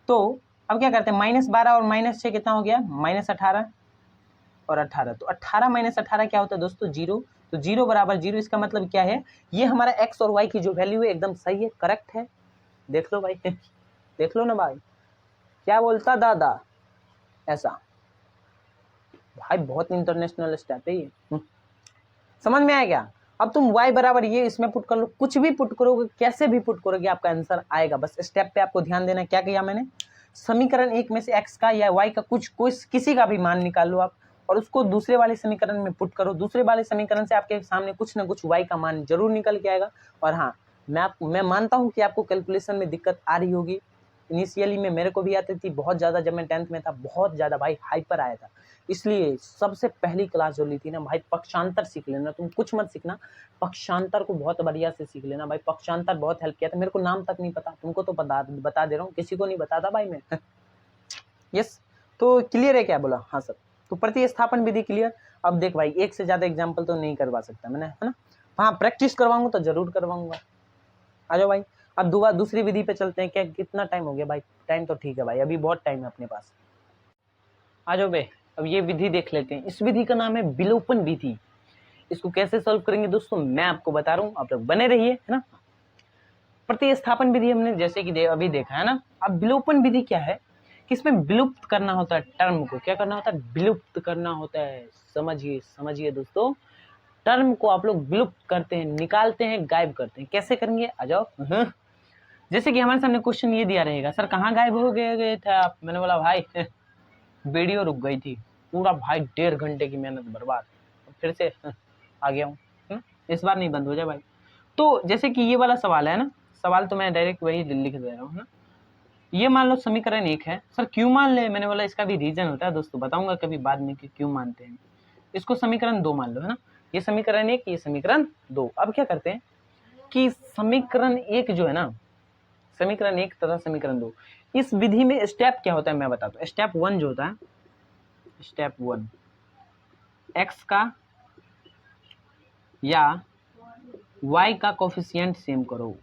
तो अब क्या करते हैं -12 और -6 कितना हो गया -18 और 18, तो 18 - 18 क्या होता है दोस्तों 0, तो 0 बराबर 0। इसका मतलब क्या है, ये हमारा x और y की जो वैल्यू है एकदम सही है, करेक्ट है। देख लो भाई देख लो ना भाई, क्या बोलता दादा, ऐसा भाई बहुत इंटरनेशनल स्टेप है ये। समझ में आया क्या? अब तुम y बराबर ये इसमें पुट कर लो, कुछ भी पुट करोगे, कैसे भी पुट करोगे आपका आंसर आएगा। बस स्टेप पे आपको ध्यान देना है। क्या किया मैंने, समीकरण एक में से x का या y का कुछ कोई किसी का भी मान निकाल लो आप, और उसको दूसरे वाले समीकरण में पुट करो। दूसरे वाले समीकरण से आपके सामने कुछ ना कुछ y का मान जरूर निकल के आएगा। और हाँ, मैं मानता हूँ कि आपको कैलकुलेशन में दिक्कत आ रही होगी। इनिशियली में मेरे को भी आती थी बहुत ज़्यादा, जब मैं 10th में था बहुत ज़्यादा भाई हाइपर आया था। इसलिए सबसे पहली क्लास जो ली थी ना भाई, पक्षांतर सीख लेना। तुम कुछ मत सीखना, पक्षांतर को बहुत बढ़िया से सीख लेना भाई। पक्षांतर बहुत हेल्प किया था मेरे को, नाम तक नहीं पता, तुमको तो बता दे रहा हूँ, किसी को नहीं बताता भाई मैं। यस, तो क्लियर है क्या? बोला हाँ सर। तो प्रतिस्थापन विधि क्लियर। अब देख भाई, एक से ज्यादा एग्जाम्पल तो नहीं करवा सकता मैंने, है ना। हाँ, प्रैक्टिस करवाऊंगा तो जरूर करवाऊंगा। आ जाओ भाई, अब दूसरी विधि पे चलते हैं। क्या कितना टाइम हो गया भाई? टाइम तो ठीक है भाई, अभी बहुत टाइम है अपने पास। आ जाओ भाई, अब ये विधि देख लेते हैं। इस विधि का नाम है विलोपन विधि। इसको कैसे सॉल्व करेंगे दोस्तों, मैं आपको बता रहा हूँ, आप लोग बने रहिए, है ना। प्रतिस्थापन विधि हमने जैसे कि अभी देखा है ना। अब विलोपन विधि क्या है कि इसमें विलुप्त करना होता है टर्म को। क्या करना होता है? विलुप्त करना होता है। समझिए दोस्तों, टर्म को आप लोग विलुप्त करते हैं, निकालते हैं, गायब करते हैं। कैसे करेंगे? आ जाओ। जैसे कि हमारे सामने क्वेश्चन ये दिया रहेगा, सर कहाँ गायब हो गए थे आप? मैंने बोला भाई वीडियो रुक गई थी, पूरा भाई 1.5 घंटे की मेहनत बर्बाद, फिर से आ गया हूँ। इस बार नहीं बंद हो जाए भाई। तो जैसे कि ये वाला सवाल है ना, सवाल तो मैं डायरेक्ट वही लिख दे रहा हूँ ना। ये मान लो समीकरण 1 है। सर क्यों मान ले? मैंने बोला इसका भी रीजन होता है दोस्तों, बताऊंगा कभी बाद में कि क्यों मानते हैं। इसको समीकरण 2 मान लो, है ना। ये समीकरण 1, ये समीकरण 2। अब क्या करते हैं कि समीकरण 1 जो है ना, समीकरण 1 तथा समीकरण 2, इस विधि में स्टेप क्या होता है मैं बताता हूँ। स्टेप 1 जो होता है, स्टेप 1, x का या y का कोफिशिएंट सेम करो।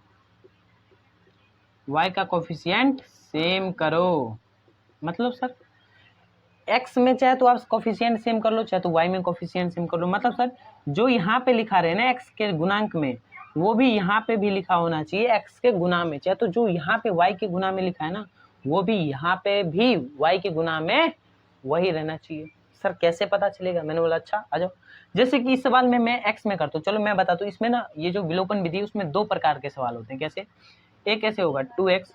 y का कोफिशिएंट सेम करो मतलब सर x में चाहे तो आप कोफिशिएंट सेम कर लो, चाहे तो y में कोफिशिएंट सेम कर लो। मतलब सर जो यहाँ पे लिखा रहे ना x के गुणांक में, वो भी यहाँ पे भी लिखा होना चाहिए x के गुना में। चाहे तो जो यहाँ पे y के गुना में लिखा है ना, वो भी यहाँ पे भी y के गुना में वही रहना चाहिए। सर कैसे पता चलेगा? मैंने बोला अच्छा आ जाओ। जैसे कि इस सवाल में मैं x में करता हूँ, चलो मैं बताता हूँ। इसमें ना ये जो विलोपन विधि, उसमें 2 प्रकार के सवाल होते हैं। कैसे? एक ऐसे होगा 2x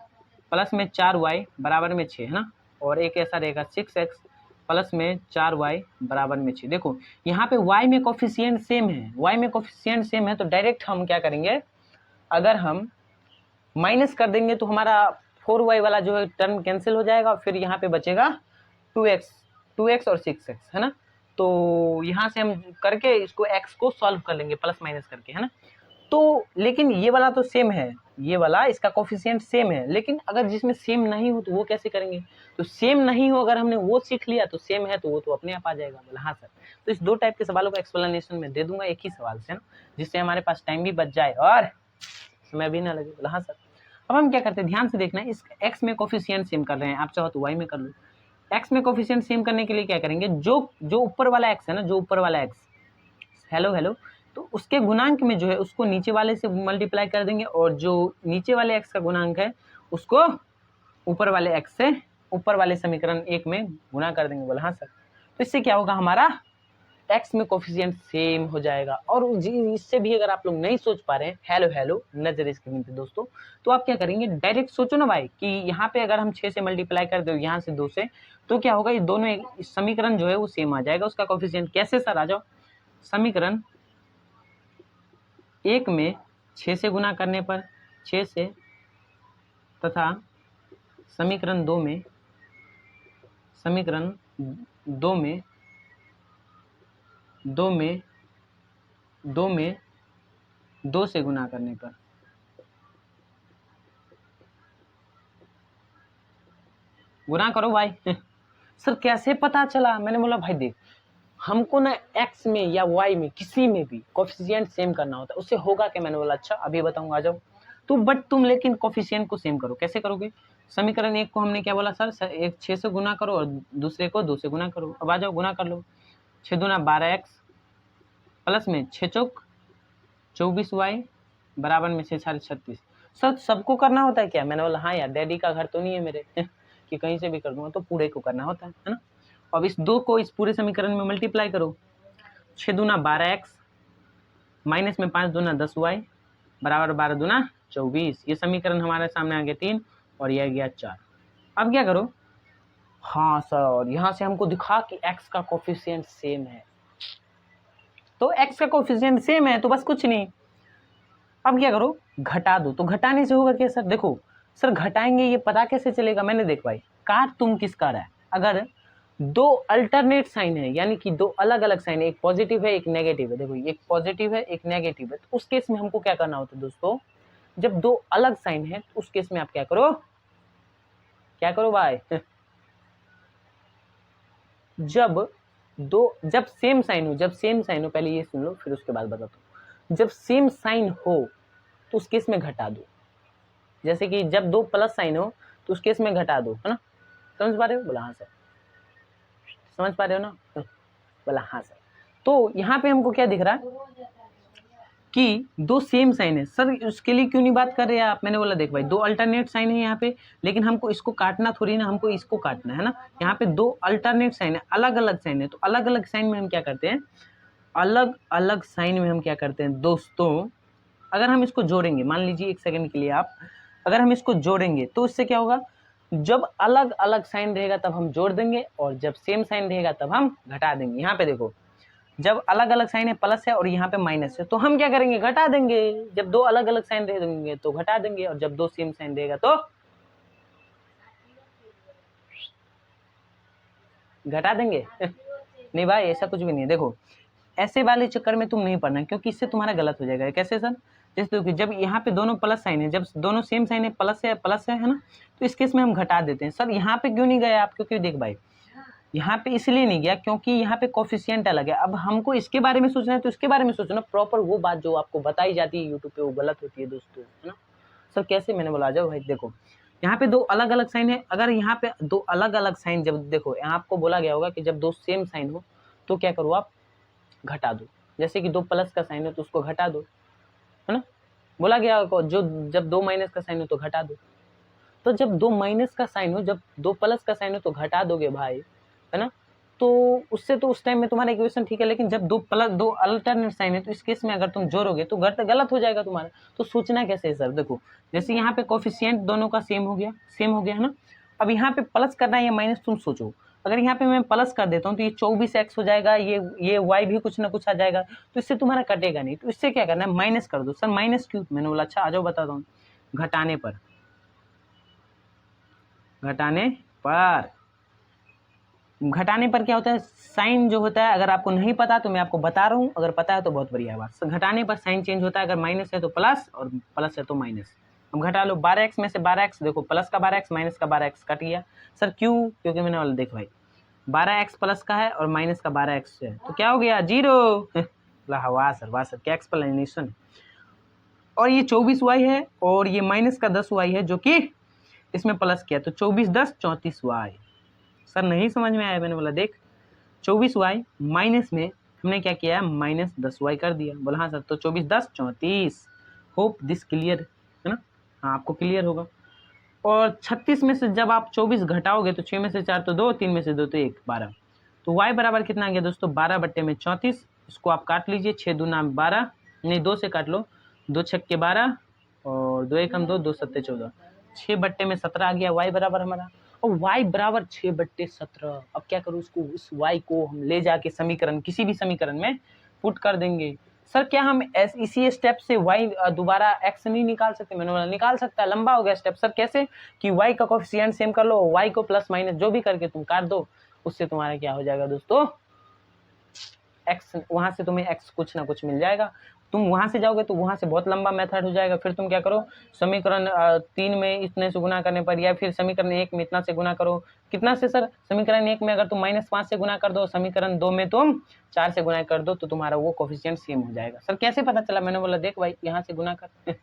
प्लस में 4y बराबर में 6, है ना। और एक ऐसा रहेगा 6x प्लस में 4y बराबर में 6। देखो यहाँ पे y में कोफिशिएंट सेम है, y में कोफिशिएंट सेम है, तो डायरेक्ट हम क्या करेंगे, अगर हम माइनस कर देंगे तो हमारा 4y वाला जो है टर्म कैंसिल हो जाएगा, फिर यहाँ पे बचेगा 2x और 6x, है ना। तो यहाँ से हम करके इसको x को सॉल्व कर लेंगे प्लस माइनस करके, है ना। तो लेकिन ये वाला तो सेम है, ये वाला इसका कोफिशिएंट सेम है, लेकिन अगर जिसमें सेम नहीं हो तो वो कैसे करेंगे? तो सेम नहीं हो, अगर हमने वो सीख लिया तो सेम है तो वो तो अपने आप आ जाएगा। बोला हाँ सर। तो इस 2 टाइप के सवालों का एक्सप्लेनेशन में दे दूंगा एक ही सवाल से ना, जिससे हमारे पास टाइम भी बच जाए और समय भी ना लगे। बोला हाँ सर। अब हम क्या करते हैं, ध्यान से देखना, इस x में कोफिशिएंट सेम कर रहे हैं, आप चाहो तो y में कर लो। x में कोफिशिएंट सेम करने के लिए क्या करेंगे, जो ऊपर वाला x है ना, जो ऊपर वाला x, हेलो, तो उसके गुणांक में जो है उसको नीचे वाले से मल्टीप्लाई कर देंगे, और जो नीचे वाले x का गुणांक है उसको ऊपर वाले x से ऊपर वाले समीकरण 1 में गुना कर देंगे। बोला हाँ सर। तो इससे क्या होगा, हमारा x में कोफिशिएंट सेम हो जाएगा। और इससे भी अगर आप लोग नहीं सोच पा रहे हैं, हेलो नजर स्क्रीन पे दोस्तों, तो आप क्या करेंगे, डायरेक्ट सोचो ना भाई कि यहाँ पे अगर हम 6 से मल्टीप्लाई कर दो, यहाँ से 2 से, तो क्या होगा, ये दोनों समीकरण जो है वो सेम आ जाएगा उसका कोफिशिएंट। कैसे सर? आ जाओ। समीकरण 1 में 6 से गुना करने पर 6 से, तथा समीकरण 2 में 2 से गुना करने पर। गुना करो भाई। सर कैसे पता चला? मैंने बोला भाई देख, हमको ना x में या y में किसी में भी कोफिशिएंट सेम करना होता है, उससे होगा क्या? मैंने बोला अच्छा अभी बताऊंगा, आ जाओ। तो बट तुम लेकिन कोफिशिएंट को सेम करो। कैसे करोगे? समीकरण 1 को हमने क्या बोला सर, एक 6 से गुना करो और दूसरे को 2 से गुना करो। अब आ जाओ गुना कर लो। 6 दूना 12x प्लस में 6 चौक 24y बराबर में 6 साढ़े 36। सर सबको करना होता है क्या? मैंने बोला हाँ यार, डैडी का घर तो नहीं है मेरे कि कहीं से भी कर दूंगा, तो पूरे को करना होता है ना। अब इस 2 को इस पूरे समीकरण में मल्टीप्लाई करो, 6 दूना 12x माइनस में 5 दूना 10y बराबर 12 दूना 24। ये समीकरण हमारे सामने आ गया 3 और ये आ गया 4। अब क्या करो, हाँ सर यहाँ से हमको दिखा कि x का कोफिशिएंट सेम है, तो x का कोफिशिएंट सेम है तो बस कुछ नहीं। अब क्या करो, घटा दो। तो घटाने से होगा क्या सर? देखो सर घटाएंगे ये पता कैसे चलेगा? मैंने देख भाई काट तुम किसका रहा है, अगर 2 अल्टरनेट साइन है यानी कि 2 अलग अलग साइन है, एक पॉजिटिव है एक नेगेटिव है, देखो एक पॉजिटिव है एक नेगेटिव है, तो उस केस में हमको क्या करना होता है दोस्तों, जब 2 अलग साइन है तो उस केस में आप क्या करो, क्या करो भाई जब सेम साइन हो, पहले ये सुन लो फिर उसके बाद बताता हूँ। जब सेम साइन हो तो उस केस में घटा दो, जैसे कि जब 2 प्लस साइन हो तो उस केस में घटा दो, है ना? समझ पा रहे हो? बोला हाँ सर। समझ पा रहे हो ना? बोला हाँ सर। तो यहाँ पे हमको क्या दिख रहा है कि 2 सेम साइन है। सर उसके लिए क्यों नहीं बात कर रहे हैं आप? मैंने बोला देख भाई 2 अल्टरनेट साइन है यहाँ पे, लेकिन हमको इसको काटना थोड़ी ना, हमको इसको काटना है ना। यहाँ पे 2 अल्टरनेट साइन है, अलग अलग साइन है, तो अलग अलग साइन में हम क्या करते हैं, अलग अलग साइन में हम क्या करते हैं दोस्तों, अगर हम इसको जोड़ेंगे, मान लीजिए 1 सेकंड के लिए आप, अगर हम इसको जोड़ेंगे तो इससे क्या होगा, जब अलग अलग साइन रहेगा तब हम जोड़ देंगे और जब सेम साइन रहेगा तब हम घटा देंगे। यहाँ पे देखो जब अलग अलग साइन है प्लस है और यहाँ पे माइनस है तो हम क्या करेंगे, घटा देंगे। जब 2 अलग अलग साइन रहेंगे तो घटा देंगे और जब 2 सेम साइन रहेगा तो घटा देंगे नहीं भाई ऐसा कुछ भी नहीं है। देखो ऐसे वाले चक्कर में तुम नहीं पढ़ना क्योंकि इससे तुम्हारा गलत हो जाएगा। कैसे सर? जैसे देखो जब यहाँ पे दोनों प्लस साइन है, जब दोनों सेम साइन है प्लस है ना, तो इस केस में हम घटा देते हैं। सर यहाँ पे क्यों नहीं गए आप? क्योंकि देख भाई यहाँ पे इसलिए नहीं गया क्योंकि यहाँ पे कोफिशिएंट अलग है। अब हमको इसके बारे में सोचना है तो इसके बारे में सोचो ना, प्रॉपर वो बात जो आपको बताई जाती है यूट्यूब पे वो गलत होती है दोस्तों, है ना? सर कैसे? मैंने बोला आ जाओ भाई, देखो यहाँ पे 2 अलग अलग साइन है, अगर यहाँ पे 2 अलग अलग साइन, जब देखो यहाँ आपको बोला गया होगा कि जब 2 सेम साइन हो तो क्या करो आप, घटा दो। जैसे कि 2 प्लस का साइन है तो उसको घटा दो, है ना? बोला गया होगा जो जब 2 माइनस का साइन हो तो घटा दो। तो जब 2 माइनस का साइन हो, जब 2 प्लस का साइन हो तो घटा दोगे भाई, है ना? तो उससे तो उस टाइम में तुम्हारा इक्वेशन ठीक है, लेकिन जब 2 अल्टरनेट साइन है तो इस केस में अगर तुम जोड़ोगे तो गलत हो जाएगा तुम्हारा। तो सोचना कैसे है सर? देखो जैसे यहाँ पे कोफिशिएंट दोनों का सेम हो गया है ना। अब यहाँ पे प्लस करना है या माइनस, तुम सोचो। अगर यहाँ पे मैं प्लस कर देता हूँ तो ये 24x हो जाएगा, ये y भी कुछ ना कुछ आ जाएगा, तो इससे तुम्हारा कटेगा नहीं। तो इससे क्या करना है, माइनस कर दो। सर माइनस क्यों? मैंने बोला अच्छा आ जाओ बताता हूँ। घटाने पर क्या होता है, साइन जो होता है, अगर आपको नहीं पता तो मैं आपको बता रहा हूँ, अगर पता है तो बहुत बढ़िया बात। घटाने पर साइन चेंज होता है, अगर माइनस है तो प्लस और प्लस है तो माइनस। अब घटा लो 12x में से 12x, देखो प्लस का 12x माइनस का 12x कट गया। सर क्यों? क्योंकि मैंने बोला देख भाई 12x प्लस का है और माइनस का 12x है तो क्या हो गया, 0। वाह सर क्या एक्सप्लेनेशन। और ये 24y है और ये माइनस का 10y है जो कि इसमें प्लस किया, तो 24 10 34y। सर नहीं समझ में आया? मैंने बोला देख 24y माइनस में हमने क्या किया, माइनस 10y कर दिया। बोला हाँ सर, तो 24 10 34। होप दिस क्लियर, है ना? हाँ आपको क्लियर होगा। और 36 में से जब आप 24 घटाओगे तो 6 में से 4 तो 2, 3 में से 2 तो 1, 12। तो y बराबर कितना आ गया दोस्तों, 12/34। इसको आप काट लीजिए, 6 दूना 12, नहीं 2 से काट लो, 2 छक्के 12 और 2 एकम 2, 2 सत्ते 14, 6/17 आ गया y बराबर हमारा। और y बराबर 6/17। अब क्या करूँ उसको, उस y को हम ले जाके समीकरण, किसी भी समीकरण में पुट कर देंगे। सर क्या हम इसी स्टेप से y दोबारा x नहीं निकाल सकते? मैंने बोला निकाल सकता है, लंबा हो गया स्टेप। सर कैसे? कि y का कोफिशिएंट सेम कर लो, y को प्लस माइनस जो भी करके तुम काट दो, उससे तुम्हारा क्या हो जाएगा दोस्तों, x, वहां से तुम्हें x कुछ ना कुछ मिल जाएगा। तुम वहां से जाओगे तो वहां से बहुत लंबा मेथड हो जाएगा। फिर तुम क्या करो, समीकरण 3 में इतने से गुना करने पर, या फिर समीकरण 1 में इतना से गुना करो। कितना से सर? समीकरण 1 में अगर तुम -5 से गुना कर दो, समीकरण 2 में तुम 4 से गुना कर दो, तो तुम्हारा वो कोफिशिएंट सेम हो जाएगा। सर कैसे पता चला? मैंने बोला देख भाई यहाँ से गुना कर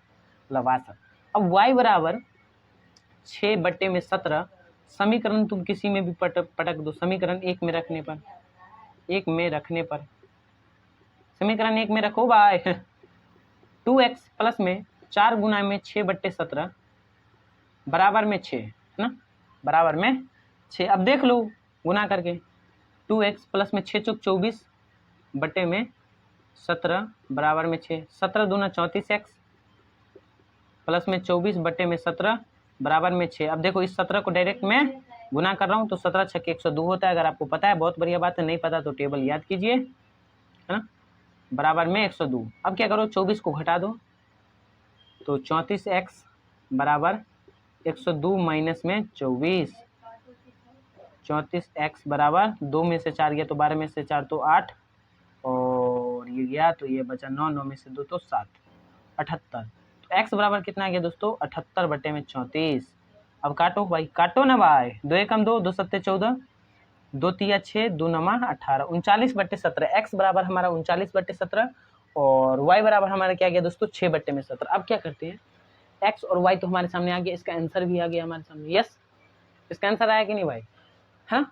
लवा सर। अब y बराबर 6/17 समीकरण तुम किसी में भी पटक दो, समीकरण 1 में रखने पर समीकरण 1 में रखो भाई 2x प्लस में 4 गुना में 6/17 बराबर में 6, है ना? बराबर में 6। अब देख लो गुना करके, 2x प्लस में 6 चौक 24 बटे में 17 बराबर में 6, 17 दूना 34x प्लस में 24 बटे में 17 बराबर में 6। अब देखो इस 17 को डायरेक्ट मैं गुना कर रहा हूँ तो 17 छक्के 102 होता है। अगर आपको पता है बहुत बढ़िया बात है, नहीं पता तो टेबल याद कीजिए, है ना, बराबर में 102। अब क्या करो 24 को घटा दो तो 34x बराबर 102 माइनस में 24, 34x बराबर 2 में से 4 गया तो 12 में से 4 तो 8 और ये गया तो ये बचा 9, 9 में से 2 तो 7, 78। तो x बराबर कितना आ गया दोस्तों 78 बटे में 34। अब काटो भाई, काटो ना भाई, 2 एकम 2, 2 सत्ते 14, 2 तिया 6, 2 नमा 18, 39 बटे 17। x बराबर हमारा 39 बटे 17 और y बराबर हमारा क्या गया दोस्तों 6 बटे में 17। अब क्या करते हैं, x और y तो हमारे सामने आ गया, इसका आंसर भी आ गया हमारे सामने। यस, इसका आंसर आया कि नहीं भाई, हाँ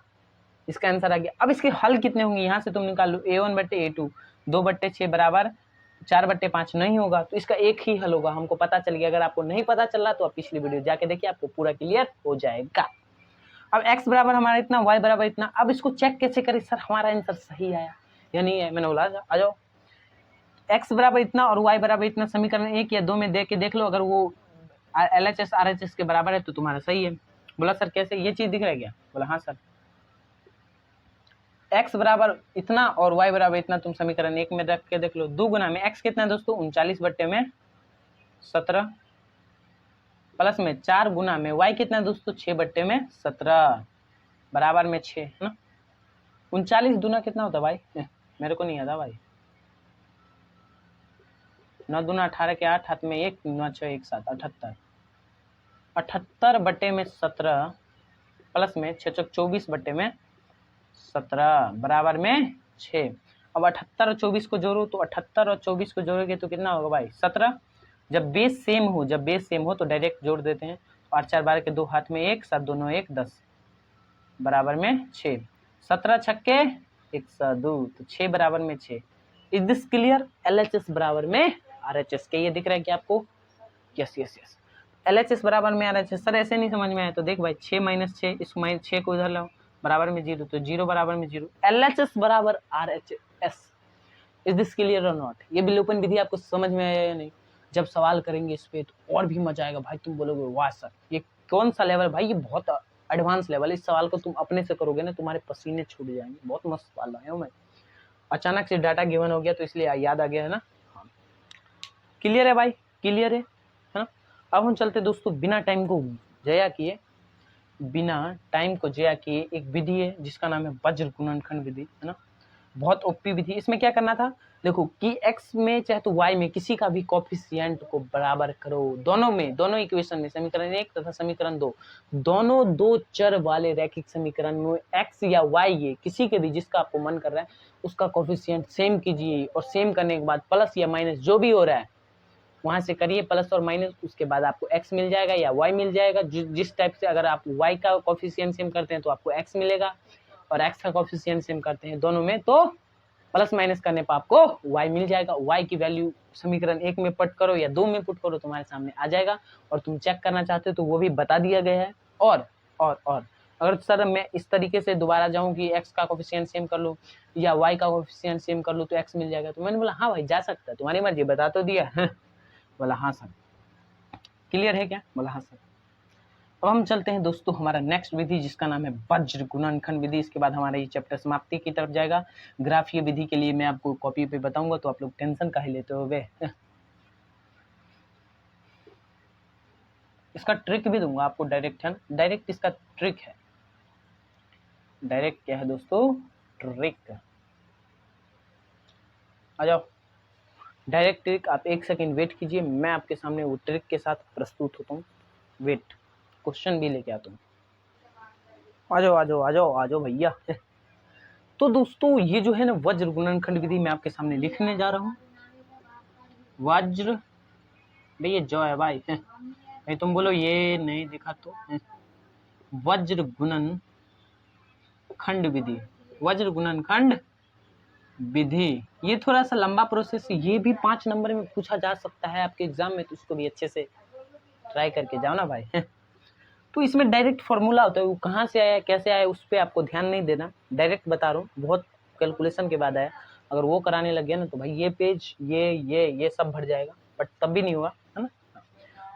इसका आंसर आ गया। अब इसके हल कितने होंगे यहाँ से तुम निकाल लो, a1 बटे a2 2 बटे 6 बराबर 4 बटे 5 नहीं होगा तो इसका एक ही हल होगा, हमको पता चल गया। अगर आपको नहीं पता चल रहा तो आप पिछली वीडियो जाके देखिए, आपको पूरा क्लियर हो जाएगा। अब x बराबर हमारा इतना, y बराबर इतना। अब इसको चेक कैसे करें, सर हमारा आंसर सही आया या नहीं है। मैंने बोला आ जाओ, x बराबर इतना और y बराबर इतना समीकरण 1 या 2 में दे के देख लो, अगर वो LHS RHS के बराबर है तो तुम्हारा सही है। बोला सर कैसे, ये चीज दिख रहा है क्या, बोला हाँ सर। x बराबर इतना और y बराबर इतना तुम समीकरण 1 में रख के देख लो, 2 गुना में x कितना है दोस्तों 39 बट्टे में 17 प्लस में 4 गुना में y कितना है दोस्तों 6 बट्टे में 17 बराबर में 6, है ना। 39 दूना कितना होता भाई, मेरे को नहीं आता भाई, 9 दूना 18 के 8, हाथ में 1, 9 6 1 7, 78, 78 बट्टे में 17 प्लस में 6 चौक 24 बट्टे में 17 बराबर में 6। अब 78 और 24 को जोड़ो तो 78 और 24 को जोड़ोगे तो कितना होगा भाई 17। जब बेस सेम हो तो डायरेक्ट जोड़ देते हैं। 8 4 12 के 2, हाथ में 1, 7 2 9 1 10 बराबर में 6, 17 छक्के 102 तो 6 बराबर में 6। Is this clear. LHS बराबर में RHS के, ये दिख रहा है कि आपको, यस यस यस, LHS बराबर में RHS। सर ऐसे नहीं समझ में आया तो देख भाई 6 माइनस 6, इसको माइनस 6 को उधर लाओ बराबर में 0 तो 0 बराबर में 0, LHS बराबर RHS। इज दिस क्लियर और नॉट। ये विलोपन विधि आपको समझ में आया या नहीं। जब सवाल करेंगे इस पे तो और भी मजा आएगा भाई, तुम बोलोगे वाह सर ये कौन सा लेवल भाई, ये बहुत एडवांस लेवल है। इस सवाल को तुम अपने से करोगे ना तुम्हारे पसीने छूट जाएंगे। बहुत मस्त सवाल लाया हूं मैं, अचानक से डाटा गिवन हो गया तो इसलिए याद आ गया है ना। क्लियर है भाई, क्लियर है ना। अब हम चलते दोस्तों बिना टाइम को जया किए, एक विधि है जिसका नाम है वज्र गुणनखंड विधि, है ना। बहुत ओपी विधि। इसमें क्या करना था, देखो कि x में चाहे तो y में किसी का भी कोफिशिएंट को बराबर करो। दोनों इक्वेशन में, समीकरण 1 तथा समीकरण 2, दोनों दो चर वाले रैखिक समीकरण में x या y ये किसी के भी जिसका आपको मन कर रहा है उसका कोफिशिएंट सेम कीजिए और सेम करने के बाद प्लस या माइनस जो भी हो रहा है वहां से करिए प्लस और माइनस, उसके बाद आपको x मिल जाएगा या y मिल जाएगा। जिस टाइप से अगर आप y का कोफिशिएंट सेम करते हैं तो आपको x मिलेगा और x का कोफिशिएंट सेम करते हैं दोनों में तो प्लस माइनस करने पर आपको y मिल जाएगा। y की वैल्यू समीकरण 1 में पुट करो या 2 में पुट करो तुम्हारे सामने आ जाएगा और तुम चेक करना चाहते हो तो वो भी बता दिया गया है। और अगर सर मैं इस तरीके से दोबारा जाऊं कि x का कोफिशिएंट सेम कर लो या y का कोफिशिएंट सेम कर लो तो x मिल जाएगा, तो मैंने बोला हाँ भाई जा सकता है, तुम्हारी मर्जी, बता तो दिया। बोला हाँ सर। क्लियर है क्या, बोला हाँ सर। अब हम चलते हैं दोस्तों हमारा नेक्स्ट विधि जिसका नाम है वज्र गुणनखंड विधि। इसके बाद हमारा ये चैप्टर समाप्ति की तरफ जाएगा। ग्राफीय विधि के लिए मैं आपको कॉपी पे बताऊंगा तो आप लोग टेंशन काहे लेते हो वे। इसका ट्रिक भी दूंगा आपको, डायरेक्ट इसका ट्रिक है। डायरेक्ट क्या है दोस्तों, ट्रिक। आ जाओ डायरेक्ट ट्रिक। आप 1 सेकंड वेट कीजिए, मैं आपके सामने वो ट्रिक के साथ प्रस्तुत होता हूँ। वेट, क्वेश्चन भी लेके आता हूँ। आ जाओ भैया। तो दोस्तों ये जो है ना वज्र गुणनखंड विधि मैं आपके सामने लिखने जा रहा हूँ। वज्र भैया जो है भाई, भाई तुम बोलो ये नहीं दिखा तो। वज्र गुणनखंड विधि, वज्र गुणनखंड विधि, ये थोड़ा सा लंबा प्रोसेस, ये भी 5 नंबर में पूछा जा सकता है आपके एग्जाम में, तो इसको भी अच्छे से ट्राई करके जाओ ना भाई। तो इसमें डायरेक्ट फॉर्मूला होता है, वो कहाँ से आया कैसे आया उस पर आपको ध्यान नहीं देना, डायरेक्ट बता रहा हूँ, बहुत कैलकुलेशन के बाद आया। अगर वो कराने लग गया ना तो भाई ये पेज ये सब भर जाएगा, बट तब भी नहीं होगा, है ना।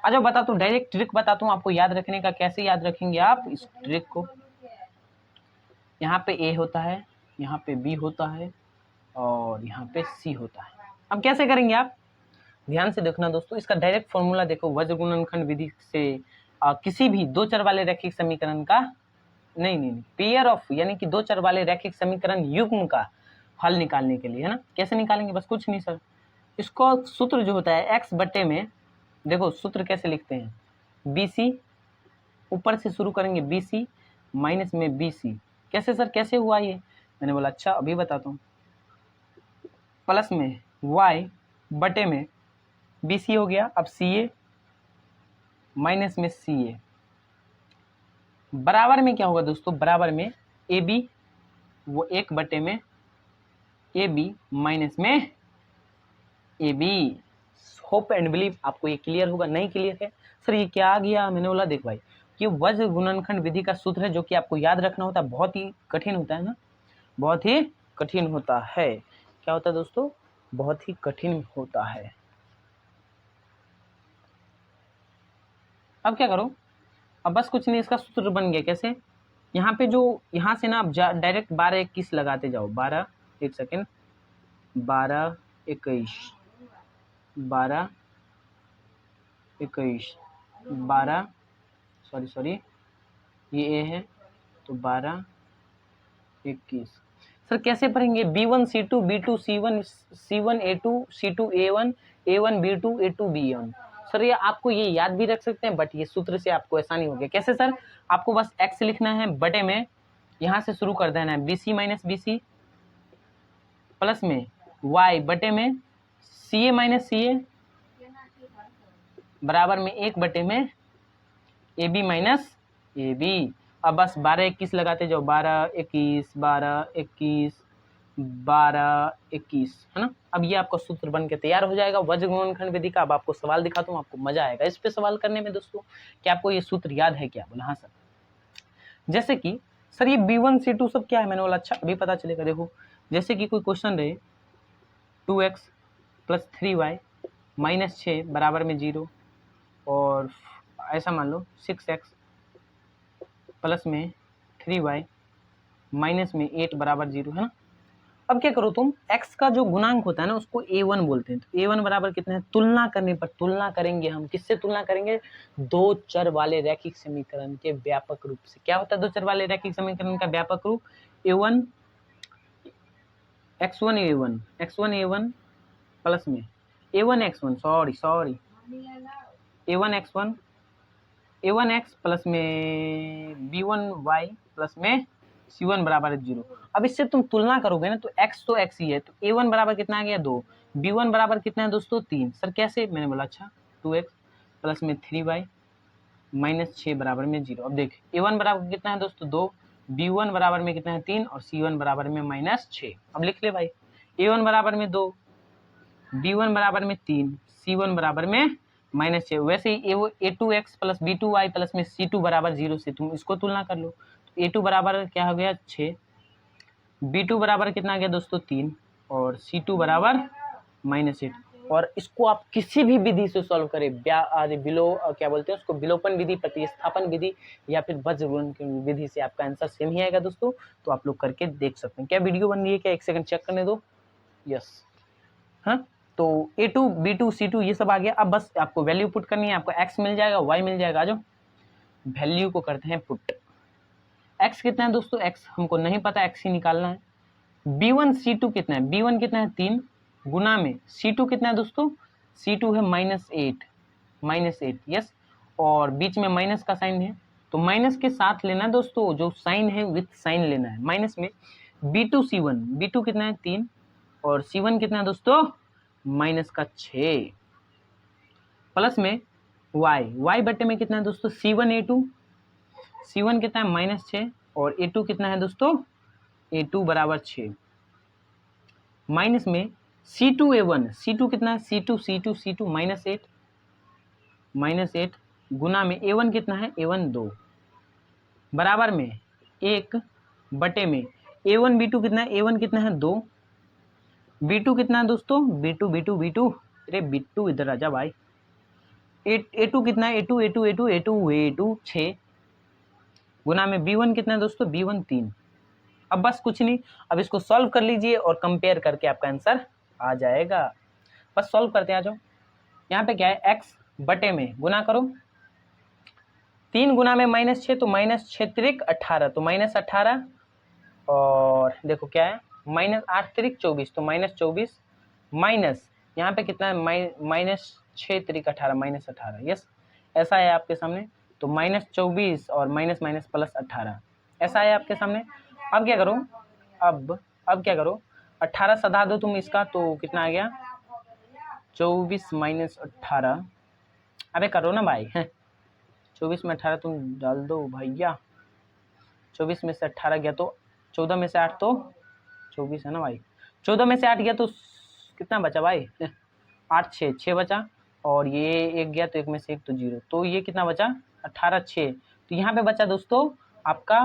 आ जाओ बताता हूँ, डायरेक्ट ट्रिक बताता हूँ आपको याद रखने का। कैसे याद रखेंगे आप इस ट्रिक को? यहाँ पे ए होता है, यहाँ पे बी होता है और यहाँ पे सी होता है। अब कैसे करेंगे आप ध्यान से देखना दोस्तों, इसका डायरेक्ट फॉर्मूला देखो, वज्र गुणनखंड विधि से किसी भी दो चर वाले रैखिक समीकरण का नहीं पेयर ऑफ यानी कि दो चर वाले रैखिक समीकरण युग्म का हल निकालने के लिए, है ना। कैसे निकालेंगे? बस कुछ नहीं सर, इसको सूत्र जो होता है x बटे में, देखो सूत्र कैसे लिखते हैं, BC ऊपर से शुरू करेंगे, BC माइनस में BC। कैसे सर कैसे हुआ ये? मैंने बोला अच्छा अभी बताता हूँ, प्लस में y बटे में BC हो गया, अब CA माइनस में CA बराबर में क्या होगा दोस्तों, बराबर में AB वो 1 बटे में AB माइनस में AB। होप एंड बिलीव आपको ये क्लियर होगा। नहीं क्लियर है सर ये क्या आ गया? मैंने बोला देख भाई, ये वज्र गुणनखंड विधि का सूत्र है जो कि आपको याद रखना होता है, बहुत ही कठिन होता है ना, बहुत ही कठिन होता है। क्या होता है दोस्तों? बहुत ही कठिन होता है। अब क्या करो, अब बस कुछ नहीं, इसका सूत्र बन गया। कैसे? यहाँ पे जो यहाँ से ना आप डायरेक्ट 12 21 लगाते जाओ, 12 एक सेकेंड 12 21 12 21 12 सॉरी ये ए है तो 12 21। सर कैसे पढ़ेंगे? B1 C2 B2 C1 C1 A2 C2 A1 A1 B2 A2 B1। Sir ये आपको ये याद भी रख सकते हैं, बट ये सूत्र से आपको आसानी हो गया। कैसे सर? आपको बस x लिखना है, बटे में यहाँ से शुरू कर देना है BC माइनस BC, प्लस में y बटे में CA माइनस CA बराबर में 1 बटे में AB माइनस AB। अब बस 12 21 लगाते जाओ, 12 21 12 21 12 21, है ना। अब ये आपका सूत्र बन के तैयार हो जाएगा वज्र गुणनखंड विधि का। अब आपको सवाल दिखाता हूँ, आपको मजा आएगा इस पे सवाल करने में दोस्तों। क्या आपको ये सूत्र याद है क्या? बोला हाँ सर। जैसे कि सर ये B1 C2 सब क्या है? मैंने बोला अच्छा अभी पता चलेगा। देखो जैसे कि कोई क्वेश्चन रहे 2x प्लस 3y माइनस 6 बराबर में 0, और ऐसा मान लो 6x प्लस में 3y माइनस में 8 बराबर 0, है ना। अब क्या करो तुम, x का जो गुणांक होता है ना उसको a1 बोलते हैं। तो a1 बराबर कितना है? तुलना करने पर, तुलना करेंगे हम किससे तुलना करेंगे? दो चर वाले रैखिक समीकरण के व्यापक रूप से। क्या होता है दो चर वाले रैखिक समीकरण का व्यापक रूप? a1 x1 a1 प्लस में a1 x1 sorry a1 x plus में b1 y प्लस में c1 बराबर 0। अब इससे तुम तुलना करोगे ना तो x तो x ही है, तो a1 बराबर कितना आ गया 2, b1 बराबर कितना है दोस्तों 3। सर कैसे? मैंने बोला अच्छा 2x प्लस में 3y माइनस 6 बराबर में 0। अब देख a1 बराबर कितना है दोस्तों 2, b1 बराबर में कितना है 3 और c1 बराबर में माइनस 6। अब लिख ले भाई, a1 बराबर में 2, b1 बराबर में 3, c1 बराबर में माइनस 6। वैसे ही a2x प्लस b2y प्लस में c2 बराबर 0 से तुम इसको तुलना कर लो। तो a2 बराबर क्या हो गया 6, b2 बराबर कितना आ गया दोस्तों 3 और c2 बराबर माइनस 8। और इसको आप किसी भी विधि से सॉल्व करें, क्या बोलते हैं उसको, विलोपन विधि, प्रतिस्थापन विधि या फिर वज्र गुणन विधि से आपका आंसर सेम ही आएगा दोस्तों। तो आप लोग करके देख सकते हैं। क्या वीडियो बन रही है क्या? एक सेकंड चेक करने दो। यस हाँ, तो A2 B2 C2 ये सब आ गया। अब बस आपको वैल्यू पुट करनी है, आपको x मिल जाएगा y मिल जाएगा। जो वैल्यू को करते हैं पुट। x कितना है दोस्तों? x हमको नहीं पता, x ही निकालना है। B1 C2 कितना है? B1 कितना है 3 गुना में C2 कितना है दोस्तों? C2 है -8 यस, और बीच में माइनस का साइन है तो माइनस के साथ लेना है दोस्तों, जो साइन है विथ साइन लेना है। माइनस में B2 C1, B2 कितना है 3 और C1 कितना है दोस्तों माइनस का 6, प्लस में y बटे में कितना है दोस्तों C1 A2, C1 कितना है -6 और A2 कितना है दोस्तों A2 बराबर 6, माइनस में C2 A1, C2 कितना है C2 -8 गुना में A1 कितना है A1 2 बराबर में 1/में A1 B2 कितना है, A1 कितना है 2, B2 कितना है दोस्तों, B2 अरे B2 इधर आ जा भाई, A2 कितना है, A2 6 गुना में B1 कितना है दोस्तों, B1 3। अब बस कुछ नहीं, अब इसको सॉल्व कर लीजिए और कंपेयर करके आपका आंसर आ जाएगा। बस सॉल्व करते हैं, आ जाओ। यहाँ पे क्या है, x बटे में गुना करो, 3 गुना में -6 तो -6 त्रिक 18 तो -18, और देखो क्या है -8 त्रिक 24 तो -24, माइनस यहाँ पे कितना है -6 त्रिक 18 -18, यस ऐसा है आपके सामने। तो -24 और माइनस माइनस प्लस 18 ऐसा है आपके सामने। अब क्या करो, अब क्या करो, 18 सधा दो तुम इसका तो कितना आ गया 24 माइनस 18, अबे करो ना भाई 24 में 18 तुम डाल दो भैया, 24 में से 18 गया तो 14 में से 8 तो 24 है ना भाई, 14 में से 8 गया तो कितना बचा भाई 8 6 बचा, और ये एक गया तो एक में से एक तो 0, तो ये कितना बचा 18 6। तो यहाँ पे बचा दोस्तों आपका,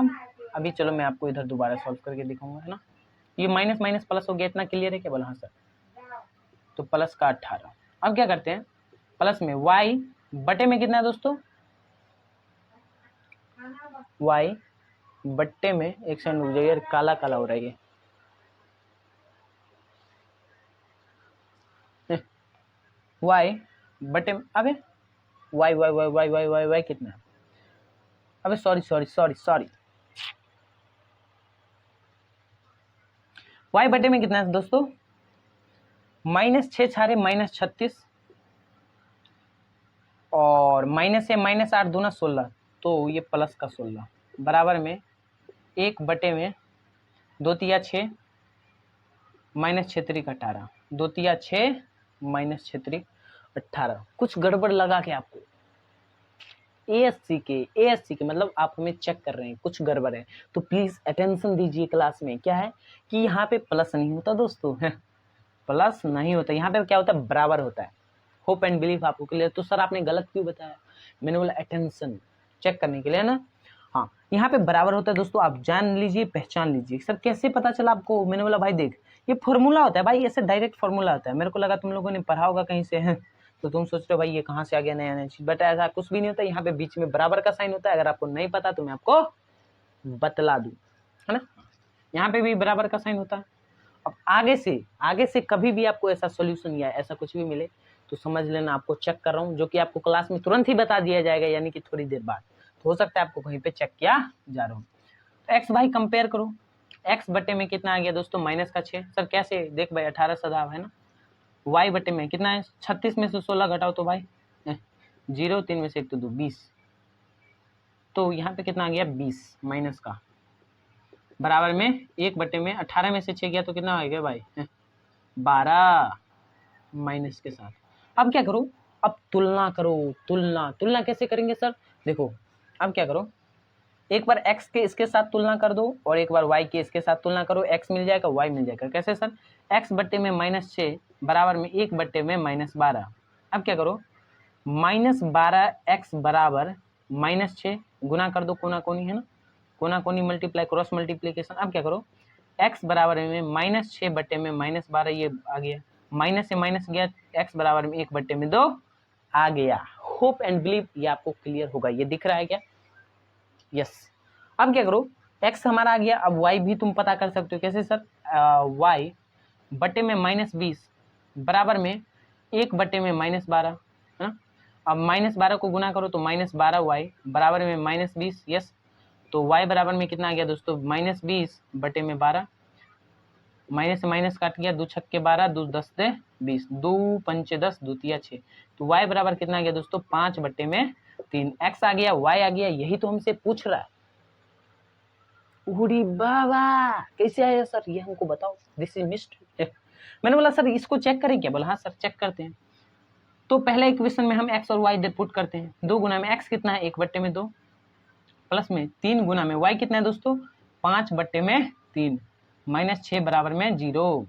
अभी चलो मैं आपको इधर दोबारा सॉल्व करके दिखाऊंगा, है ना। ये माइनस माइनस प्लस हो गया, इतना क्लियर है क्या, बोला हाँ सर। तो प्लस का 18, अब क्या करते हैं, प्लस में y बटे में कितना है दोस्तों, y बट्टे में, एक सेकंड रुक जाइए, काला काला हो रहा है ये y बटे में, अबे y y y y y y y कितना है, अबे सॉरी y बटे में कितना है दोस्तों, -6 छारे -36, और माइनस से -8 दूना 16, तो ये प्लस का 16 बराबर में 1 बटे में 2 तिया 6 -6 त्रिक 18, 2 तिया 6 -6 त्रिक 18। कुछ गड़बड़ लगा के आपको एएससी के मतलब आप हमें चेक कर रहे हैं, कुछ गड़बड़ है तो प्लीज अटेंशन दीजिए क्लास में। क्या है कि यहाँ पे प्लस नहीं होता दोस्तों प्लस नहीं होता, यहाँ पे क्या होता है, बराबर होता है। होप एंड बिलीव आपको क्लियर। तो सर आपने गलत क्यों बताया, मैंने बोला अटेंशन चेक करने के लिए ना। हाँ यहाँ पे बराबर होता है दोस्तों, आप जान लीजिए पहचान लीजिए। सर कैसे पता चला आपको, मैंने बोला भाई देख ये फॉर्मूला होता है भाई, ऐसे डायरेक्ट फॉर्मूला होता है। मेरे को लगा तुम लोगों ने पढ़ा होगा कहीं से तो तुम सोच रहे हो भाई ये कहाँ से आ गया नया नया चीज, बट ऐसा कुछ भी नहीं होता। यहाँ पे बीच में बराबर का साइन होता है, अगर आपको नहीं पता तो मैं आपको बतला दूं, है ना। यहाँ पे भी बराबर का साइन होता है। अब आगे से कभी भी आपको ऐसा सॉल्यूशन या ऐसा कुछ भी मिले तो समझ लेना आपको चेक कर रहा हूँ, जो कि आपको क्लास में तुरंत ही बता दिया जाएगा, यानी कि थोड़ी देर बाद। तो हो सकता है आपको कहीं पे चेक किया जा रहा हूँ। तो एक्स भाई कंपेयर करो, एक्स बटे में कितना आ गया दोस्तों -6। सर कैसे, देख भाई 18 सदाब है ना। वाई बटे में कितना है, 36 में से 16 घटाओ तो भाई 0, 3 में से 1 तो 2, 20। तो यहाँ पे कितना आ गया 20 माइनस का, बराबर में 1 बटे में 18 में से 6 गया तो कितना आ गया भाई 12 माइनस के साथ। अब क्या करो, अब तुलना करो, तुलना कैसे करेंगे सर, देखो अब क्या करो, एक बार x के इसके साथ तुलना कर दो और एक बार y के इसके साथ तुलना करो, x मिल जाएगा y मिल जाएगा। कैसे सर, x बट्टे में -6 बराबर में 1 बट्टे में -12। अब क्या करो, -12x बराबर -6 गुना कर दो, कोना कोनी है ना, कोना कोनी मल्टीप्लाई क्रॉस मल्टीप्लीकेशन। अब क्या करो, x बराबर में -6 बट्टे में -12, ये आ गया, माइनस से माइनस गया, x बराबर में 1 बट्टे में 2 आ गया। होप एंड बिलीव ये आपको क्लियर होगा, ये दिख रहा है क्या, यस। अब क्या करो, x हमारा आ गया, अब y भी तुम पता कर सकते हो। कैसे सर, y बटे में -20 बराबर में 1 बटे में -12 है। अब -12 को गुना करो तो -12y बराबर में -20, यस। तो y बराबर में कितना आ गया दोस्तों, -20 बटे में 12, माइनस से माइनस काट गया, 2 छक्के 12, 2 10 से 20, 2 पंचे 10, 2 तिया 6। तो y बराबर कितना आ गया दोस्तों, 5 बटे में 3। x आ गया, y आ गया, यही तो हमसे पूछ रहा है। उड़ी बाबा कैसे आया सर, ये हमको बताओ, दिस इज मिस्ट्री। मैंने बोला सर इसको चेक करें क्या, बोला हाँ सर चेक करते हैं। तो पहले इक्वेशन में हम x और y इधर पुट करते हैं। 2 गुना में x कितना है, 1 बट्टे में 2, प्लस में 3 गुना में y कितना है दोस्तों, 5 बट्टे में 3, -6 बराबर में 0,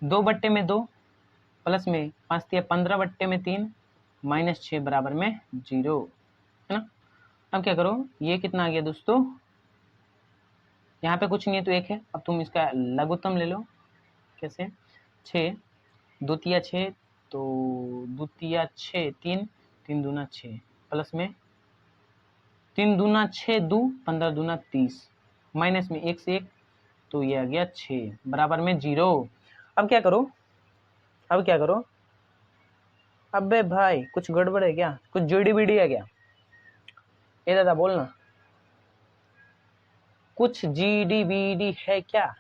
2 बट्टे में 2, प्लस में 5 15 बट्टे में 3, -6 बराबर में 0, है ना। अब क्या करो, ये कितना आ गया दोस्तों, यहाँ पे कुछ नहीं है तो 1 है। अब तुम इसका लघुत्तम ले लो। कैसे, 6 2 तिया 6, तो 2 तिया 6 3, 3 दूना 6 प्लस में 3 दूना 6 2, 15 दूना 30, माइनस में 1 से 1, तो ये आ गया 6 बराबर में 0। अब क्या करो, अब क्या करो, अबे भाई कुछ गड़बड़ है क्या, कुछ जोड़ी बीड़ी है क्या, ये दादा बोलना, कुछ जीडी बीडी है क्या?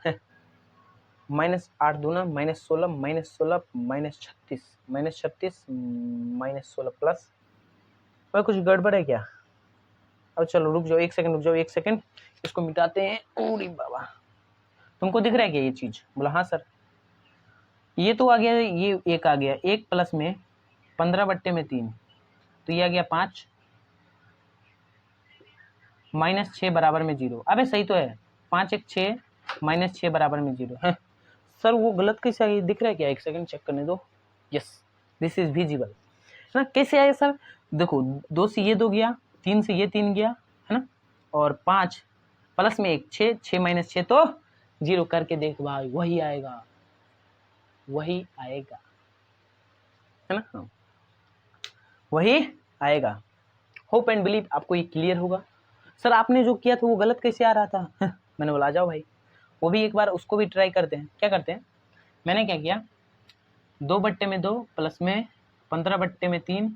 -8 दूना -16, -16 -36, -36 -16 प्लस, भाई कुछ गड़बड़ है क्या? अब चलो रुक जाओ, 1 सेकंड रुक जाओ, 1 सेकंड, इसको मिटाते हैं। ओरी बाबा, तुमको दिख रहा है क्या ये चीज? बोला हाँ सर। ये तो आ गया, ये 1 आ गया, 1 प्लस में 15/3, तो ये आ गया 5, -6 बराबर में 0। अबे सही तो है, 5 1 6, -6 बराबर में 0 है। सर वो गलत कैसे आया, दिख रहा है क्या? 1 सेकंड चेक करने दो। यस, दिस इज विजिबल है ना। कैसे आया सर? देखो 2 से ये 2 गया, 3 से ये 3 गया है ना, और 5 प्लस में 1 6, 6 - 6 तो 0 करके देख भाई, वही आएगा, वही आएगा है ना, हाँ वही आएगा। होप एंड बिलीव आपको ये क्लियर होगा। सर आपने जो किया था वो गलत कैसे आ रहा था? मैंने बोला आ जाओ भाई, वो भी एक बार उसको भी ट्राई करते हैं। क्या करते हैं, मैंने क्या किया, 2/2 प्लस में 15/3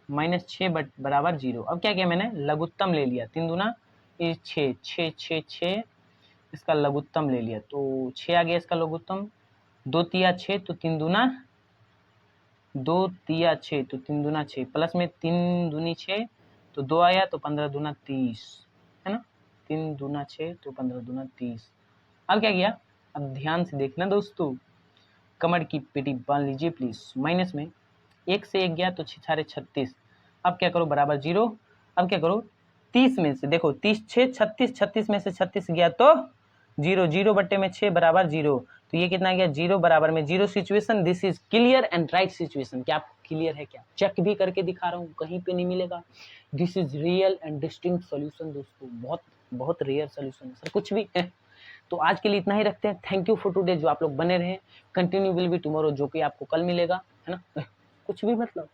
-6 बराबर 0। अब क्या किया मैंने, लघुत्तम ले लिया, 3 दूना 6, 6 6 6, इसका लघुत्तम ले लिया, तो 6 आ गया इसका लघुत्तम। 2 तिया 6, तो 3 दूना 2 तिया 6, तो 3 दूना 6 प्लस में 3 दूनी 6, तो 2 आया, तो 15 दूना 30 है ना, 3 दूना 6, तो 15 दूना 30। अब क्या किया, अब ध्यान से देखना दोस्तों, कमर की पेटी बांध लीजिए प्लीज। माइनस में 1 से 1 गया, तो 6 6 36। अब क्या करो, बराबर 0। अब क्या करो, 30 में से देखो, 30 6 36, 36 में से 36 गया तो 0, 0/6 बराबर 0, तो ये कितना गया, 0 बराबर में 0 situation. This is clear and right situation. क्या क्लियर है क्या? चेक भी करके दिखा रहा हूँ, कहीं पे नहीं मिलेगा। This is real and distinct solution दोस्तों, बहुत बहुत रेयर सॉल्यूशन है सर, कुछ भी है। तो आज के लिए इतना ही रखते हैं। थैंक यू फॉर टुडे, जो आप लोग बने रहे। कंटिन्यू विल बी टुमारो, जो कि आपको कल मिलेगा है ना, कुछ भी मतलब।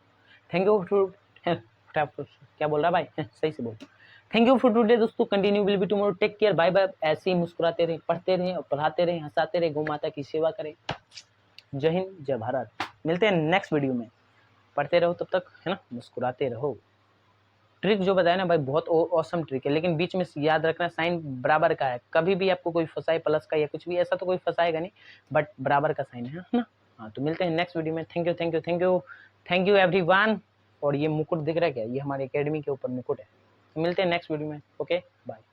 थैंक यू फॉर, क्या बोल रहा भाई, सही से बोल। थैंक यू फॉर टुडे दोस्तों, continue will be tomorrow, take care, bye bye. ऐसे ही मुस्कुराते रहे, पढ़ते रहे और पढ़ाते रहे, हंसाते रहे, गौ माता की सेवा करें। जय हिंद, जय भारत। मिलते हैं नेक्स्ट वीडियो में, पढ़ते रहो तब तक है ना, मुस्कुराते रहो। ट्रिक जो बताया ना भाई, बहुत ऑसम ट्रिक है, लेकिन बीच में याद रखना साइन बराबर का है। कभी भी आपको कोई फंसाए प्लस का या कुछ भी, ऐसा तो कोई फंसाएगा नहीं, बट बराबर का साइन है ना। हाँ, तो मिलते हैं नेक्स्ट वीडियो में। Thank you thank you thank you thank you everyone. और ये मुकुट दिख रहा है क्या, ये हमारे एकेडमी के ऊपर मुकुट है। तो मिलते हैं नेक्स्ट वीडियो में। Okay bye.